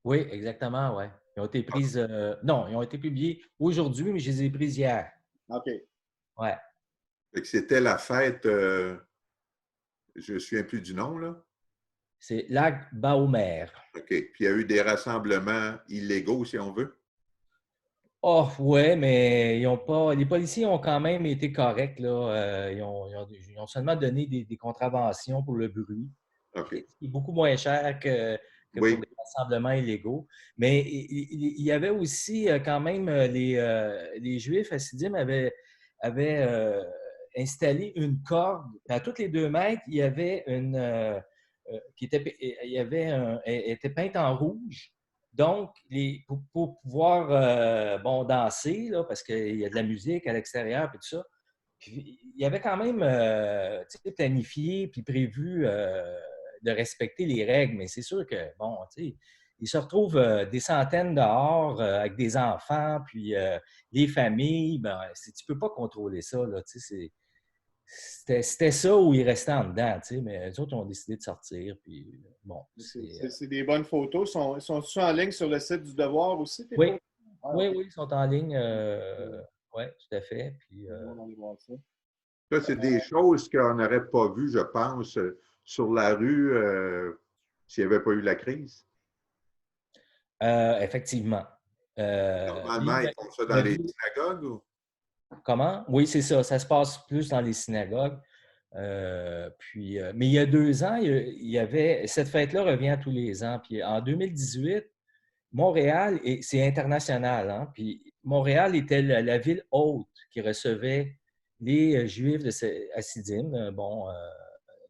Oui, exactement, oui. Ils ont été prises, non, ils ont été publiées aujourd'hui, mais je les ai prises hier. OK. Ouais. C'était la fête, je ne me souviens plus du nom, là. C'est Lac Baomer. OK. Puis il y a eu des rassemblements illégaux, si on veut. Oh, ouais, mais ils ont pas, les policiers ont quand même été corrects, là. Ils ont seulement donné des contraventions pour le bruit, qui OK. est beaucoup moins cher que pour Oui. les rassemblements illégaux. Mais il y avait aussi quand même les Juifs hassidim avaient installé une corde. À tous les 2 mètres, il y avait une qui était, il y avait elle était peinte en rouge. Donc, pour pouvoir bon, danser, là, parce qu'il y a de la musique à l'extérieur et tout ça, puis, il y avait quand même tu sais, planifié puis prévu de respecter les règles, mais c'est sûr que, bon, tu sais, ils se retrouvent des centaines dehors avec des enfants, puis les familles, ben, tu peux pas contrôler ça, là, tu sais, c'était ça où ils restaient en dedans, tu sais, mais eux autres ont décidé de sortir, puis bon, c'est... C'est des bonnes photos. Ils sont en ligne sur le site du Devoir aussi, tes Oui, photos? Ah, oui, ok. oui, ils sont en ligne, oui, tout à fait, puis... On va aller voir ça. Ça, c'est des choses qu'on n'aurait pas vues, je pense, sur la rue s'il n'y avait pas eu la crise. Effectivement. Normalement, ils font ça Il dans y a les deux- synagogues ou? Comment? Oui, c'est ça. Ça se passe plus dans les synagogues. Mais il y a 2 ans, il y avait. Cette fête-là revient tous les ans. Puis en 2018, Montréal, et c'est international, hein, puis Montréal était la ville haute qui recevait les Juifs de Hassidim,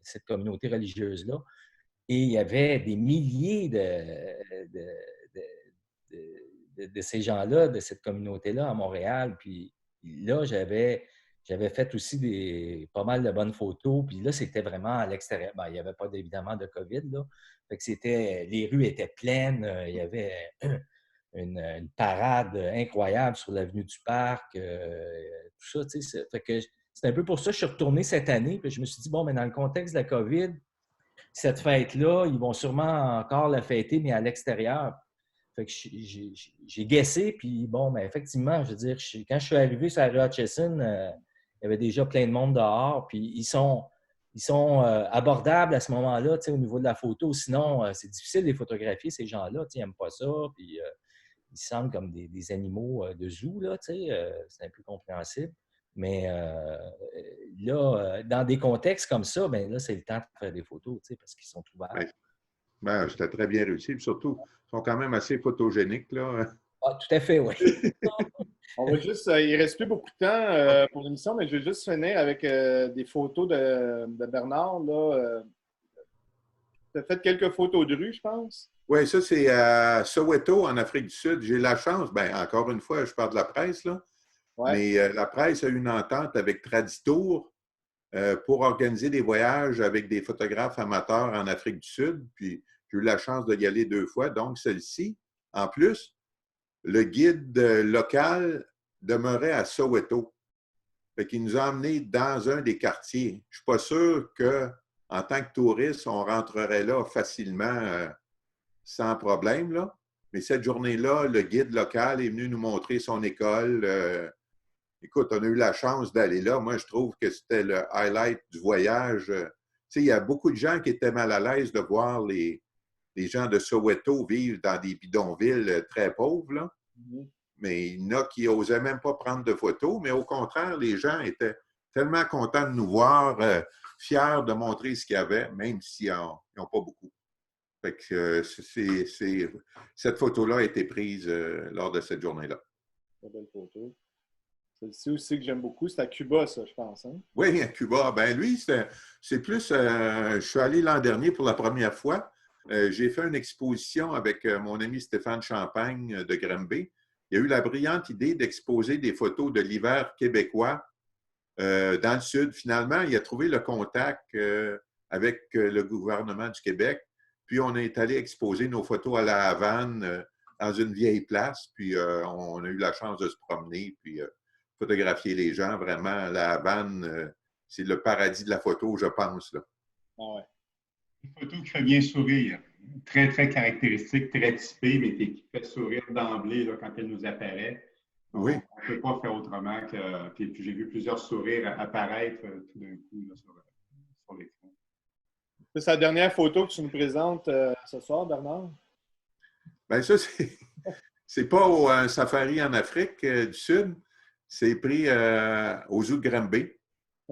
cette communauté religieuse-là. Et il y avait des milliers de, de ces gens-là, de cette communauté-là à Montréal. Puis là, j'avais fait aussi pas mal de bonnes photos. Puis là, c'était vraiment à l'extérieur. Ben, il n'y avait pas évidemment de COVID, là. Fait que les rues étaient pleines. Il y avait une parade incroyable sur l'avenue du Parc. Tout ça, tu sais. Fait que c'est un peu pour ça que je suis retourné cette année. Puis je me suis dit, bon, mais dans le contexte de la COVID, cette fête-là, ils vont sûrement encore la fêter, mais à l'extérieur. Fait que j'ai guessé, puis bon, mais effectivement, je veux dire, quand je suis arrivé sur la rue Hutchison, il y avait déjà plein de monde dehors, puis ils sont abordables à ce moment-là, tu sais, au niveau de la photo. Sinon, c'est difficile de les photographier, ces gens-là, tu sais, ils n'aiment pas ça, puis ils semblent comme des animaux de zoo, là, tu sais, c'est un peu compréhensible. Mais là, dans des contextes comme ça, ben là, c'est le temps de faire des photos, tu sais, parce qu'ils sont ouverts. Ben, ben, c'était très bien réussi. Puis surtout, ils sont quand même assez photogéniques, là. Ah, tout à fait, oui. On va juste, il ne reste plus beaucoup de temps pour l'émission, mais je vais juste finir avec des photos de Bernard. Tu as fait quelques photos de rue, je pense. Oui, ça, c'est à Soweto, en Afrique du Sud. J'ai la chance, bien, encore une fois, je parle de la presse, là, Ouais. mais la presse a eu une entente avec Traditour pour organiser des voyages avec des photographes amateurs en Afrique du Sud. Puis, j'ai eu la chance d'y aller 2 fois. Donc, celle-ci, en plus, le guide local demeurait à Soweto. Fait qu'il nous a emmenés dans un des quartiers. Je ne suis pas sûr qu'en tant que touriste, on rentrerait là facilement sans problème, là. Mais cette journée-là, le guide local est venu nous montrer son école. Écoute, on a eu la chance d'aller là. Moi, je trouve que c'était le highlight du voyage. Tu sais, il y a beaucoup de gens qui étaient mal à l'aise de voir les gens de Soweto vivre dans des bidonvilles très pauvres, là. Mhm. Mais il y en a qui n'osaient même pas prendre de photos. Mais au contraire, les gens étaient tellement contents de nous voir, fiers de montrer ce qu'il y avait, même s'ils n'ont pas beaucoup. Fait que cette photo-là a été prise lors de cette journée-là. Très belle photo. Celle-ci aussi que j'aime beaucoup, c'est à Cuba, ça, je pense. Hein? Oui, à Cuba. Ben lui, c'est plus. Je suis allé l'an dernier pour la première fois. J'ai fait une exposition avec mon ami Stéphane Champagne de Granby. Il a eu la brillante idée d'exposer des photos de l'hiver québécois dans le Sud. Finalement, il a trouvé le contact avec le gouvernement du Québec. Puis, on est allé exposer nos photos à la Havane, dans une vieille place. Puis, on a eu la chance de se promener, puis photographier les gens. Vraiment, la Havane, c'est le paradis de la photo, je pense, là. Ah ouais. Une photo qui fait bien sourire. Très, très caractéristique, très typée, mais qui fait sourire d'emblée là, quand elle nous apparaît. Oui. On ne peut pas faire autrement que. Puis j'ai vu plusieurs sourires apparaître tout d'un coup là, sur l'écran. C'est la dernière photo que tu nous présentes ce soir, Bernard? Bien, ça, c'est. C'est pas un safari en Afrique du Sud. C'est pris au zoo de Granby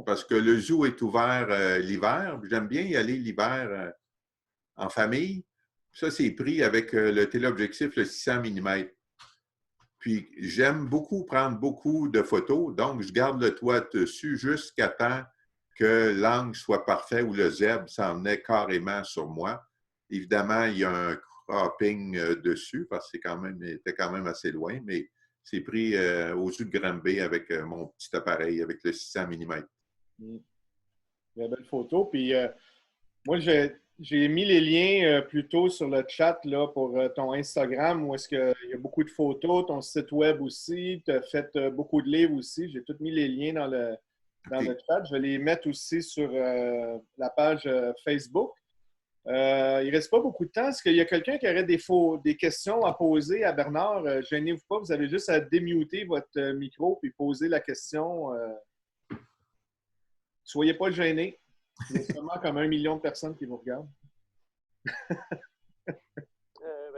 parce que le zoo est ouvert l'hiver. J'aime bien y aller l'hiver en famille. Ça, c'est pris avec le téléobjectif, le 600 mm. Puis, j'aime beaucoup prendre beaucoup de photos. Donc, je garde le toit dessus jusqu'à temps que l'angle soit parfait ou le zèbre s'en est carrément sur moi. Évidemment, il y a un cropping dessus parce que c'était quand même assez loin, mais c'est pris au zoo de Granby avec mon petit appareil, avec le 600 mm. Très belle photo. Puis, moi, j'ai mis les liens plus tôt sur le chat là, pour ton Instagram où est-ce qu'il y a beaucoup de photos, ton site web aussi. Tu as fait beaucoup de livres aussi. J'ai tout mis les liens dans le chat. Je vais les mettre aussi sur la page Facebook. Il ne reste pas beaucoup de temps. Est-ce qu'il y a quelqu'un qui aurait des questions à poser à Bernard? Gênez-vous pas, vous avez juste à démuter votre micro et poser la question. Soyez pas gênés. Il y a seulement comme 1 million de personnes qui vous regardent.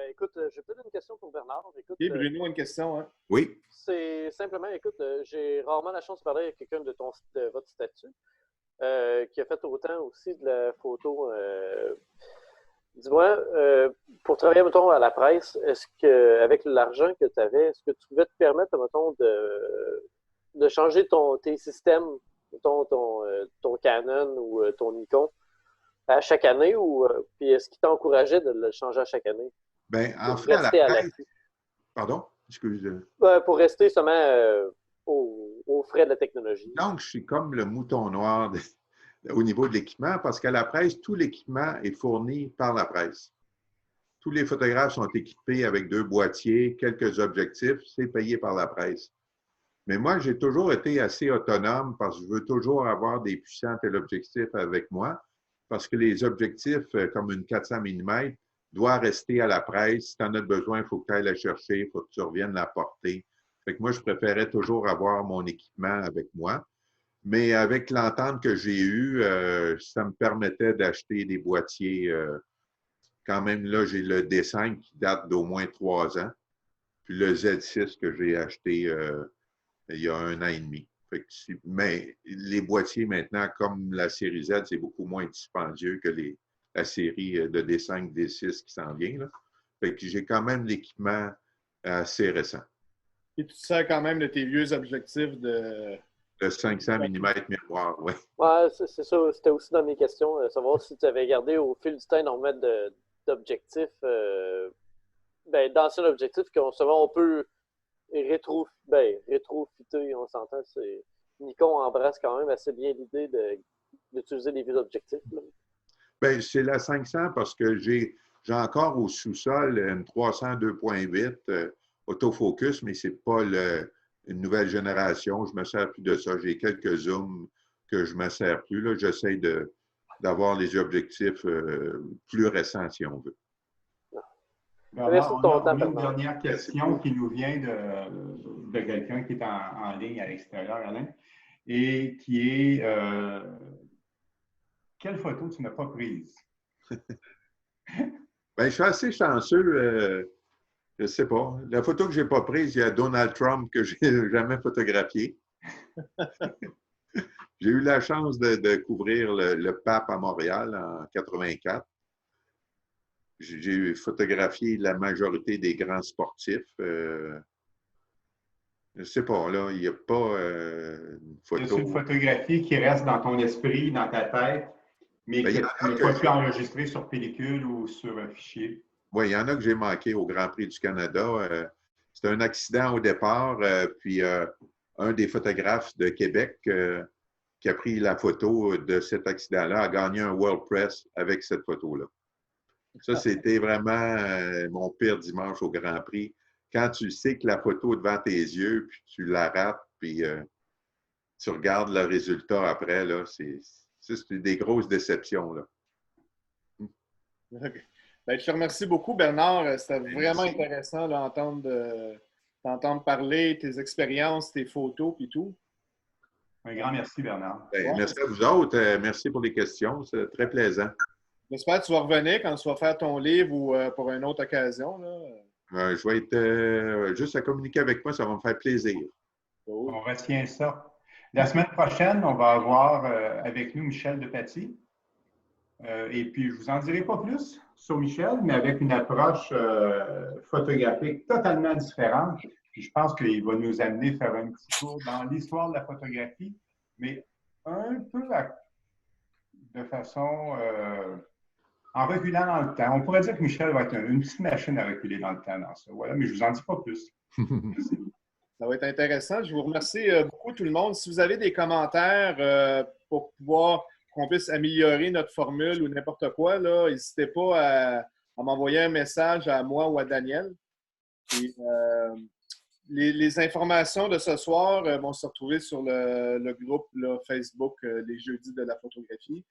Écoute, j'ai peut-être une question pour Bernard. Écoute, Bruno a une question. Hein? Oui. C'est simplement, écoute, j'ai rarement la chance de parler avec quelqu'un de votre statut qui a fait autant aussi de la photo. Dis-moi, pour travailler, mettons, à la presse, est-ce qu'avec l'argent que tu avais, est-ce que tu pouvais te permettre, mettons, de changer tes systèmes, ton Canon ou ton Nikon à chaque année, ou puis est-ce qu'il t'encourageait de le changer à chaque année? Bien, en fait, à la presse... Pardon? Excuse. Pour rester seulement aux frais de la technologie. Donc, je suis comme le mouton noir au niveau de l'équipement parce qu'à la presse, tout l'équipement est fourni par la presse. Tous les photographes sont équipés avec 2 boîtiers, quelques objectifs, c'est payé par la presse. Mais moi, j'ai toujours été assez autonome parce que je veux toujours avoir des puissants téléobjectifs avec moi parce que les objectifs, comme une 400 mm, doivent rester à la presse. Si tu en as besoin, il faut que tu ailles la chercher, il faut que tu reviennes la porter. Fait que moi, je préférais toujours avoir mon équipement avec moi. Mais avec l'entente que j'ai eue, ça me permettait d'acheter des boîtiers. Quand même, là, j'ai le D5 qui date d'au moins 3 ans. Puis le Z6 que j'ai acheté il y a 1 an et demi. Mais les boîtiers maintenant, comme la série Z, c'est beaucoup moins dispendieux que la série de D5, D6 qui s'en vient. Là. Fait que j'ai quand même l'équipement assez récent. Et tu te sers quand même de tes vieux objectifs de 500 mm miroir, oui. Oui, c'est ça. C'était aussi dans mes questions. Savoir si tu avais gardé au fil du temps énormément d'objectifs. D'anciens objectifs on peut rétrofiter, on s'entend. Nikon embrasse quand même assez bien l'idée d'utiliser les vieux objectifs. Bien, c'est la 500 parce que j'ai encore au sous-sol une 300 2.8 autofocus, mais ce n'est pas une nouvelle génération. Je ne me sers plus de ça. J'ai quelques zooms que je ne me sers plus. Là, j'essaie d'avoir les objectifs plus récents, si on veut. Bernard, on a une dernière question qui nous vient de quelqu'un qui est en ligne à l'extérieur, Alain, et qui est quelle photo tu n'as pas prise? Bien, je suis assez chanceux. Je ne sais pas. La photo que je n'ai pas prise, il y a Donald Trump que je n'ai jamais photographié. J'ai eu la chance de couvrir le pape à Montréal en 84. J'ai photographié la majorité des grands sportifs. Je ne sais pas, là, il n'y a pas une photo. C'est une photographie qui reste dans ton esprit, dans ta tête, mais que tu n'as pas pu enregistrer sur pellicule ou sur un fichier. Oui, il y en a que j'ai manqué au Grand Prix du Canada. C'était un accident au départ, puis un des photographes de Québec qui a pris la photo de cet accident-là a gagné un World Press avec cette photo-là. Ça, c'était vraiment mon pire dimanche au Grand Prix. Quand tu sais que la photo est devant tes yeux, puis tu la rates, puis tu regardes le résultat après, là, c'est des grosses déceptions. Là. Okay. Bien, je te remercie beaucoup, Bernard. C'était vraiment intéressant d'entendre parler, tes expériences, tes photos, puis tout. Un grand merci, Bernard. Bien, merci à vous autres. Merci pour les questions. C'est très plaisant. J'espère que tu vas revenir quand tu vas faire ton livre ou pour une autre occasion. Là. Je vais être juste à communiquer avec moi, ça va me faire plaisir. On retient ça. La semaine prochaine, on va avoir avec nous Michel Depaty. Et puis, je ne vous en dirai pas plus sur Michel, mais avec une approche photographique totalement différente. Puis je pense qu'il va nous amener à faire un petit tour dans l'histoire de la photographie, mais un peu de façon en reculant dans le temps. On pourrait dire que Michel va être une petite machine à reculer dans le temps dans ça. Voilà, mais je ne vous en dis pas plus. Ça va être intéressant. Je vous remercie beaucoup tout le monde. Si vous avez des commentaires pour qu'on puisse améliorer notre formule ou n'importe quoi, n'hésitez pas à m'envoyer un message à moi ou à Daniel. Et, les informations de ce soir vont se retrouver sur le groupe Facebook Les Jeudis de la photographie.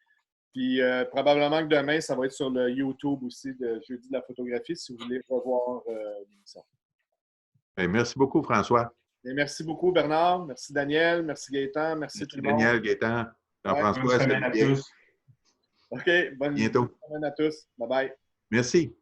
Puis probablement que demain, ça va être sur le YouTube aussi de Jeudi de la photographie si vous voulez revoir l'émission. Merci beaucoup, François. Et merci beaucoup, Bernard. Merci, Daniel. Merci, Gaétan. Merci tout le monde. Daniel, Gaétan, Jean-François. Bonne semaine à tous. OK. Bonne bientôt. semaine à tous. Bye-bye. Merci.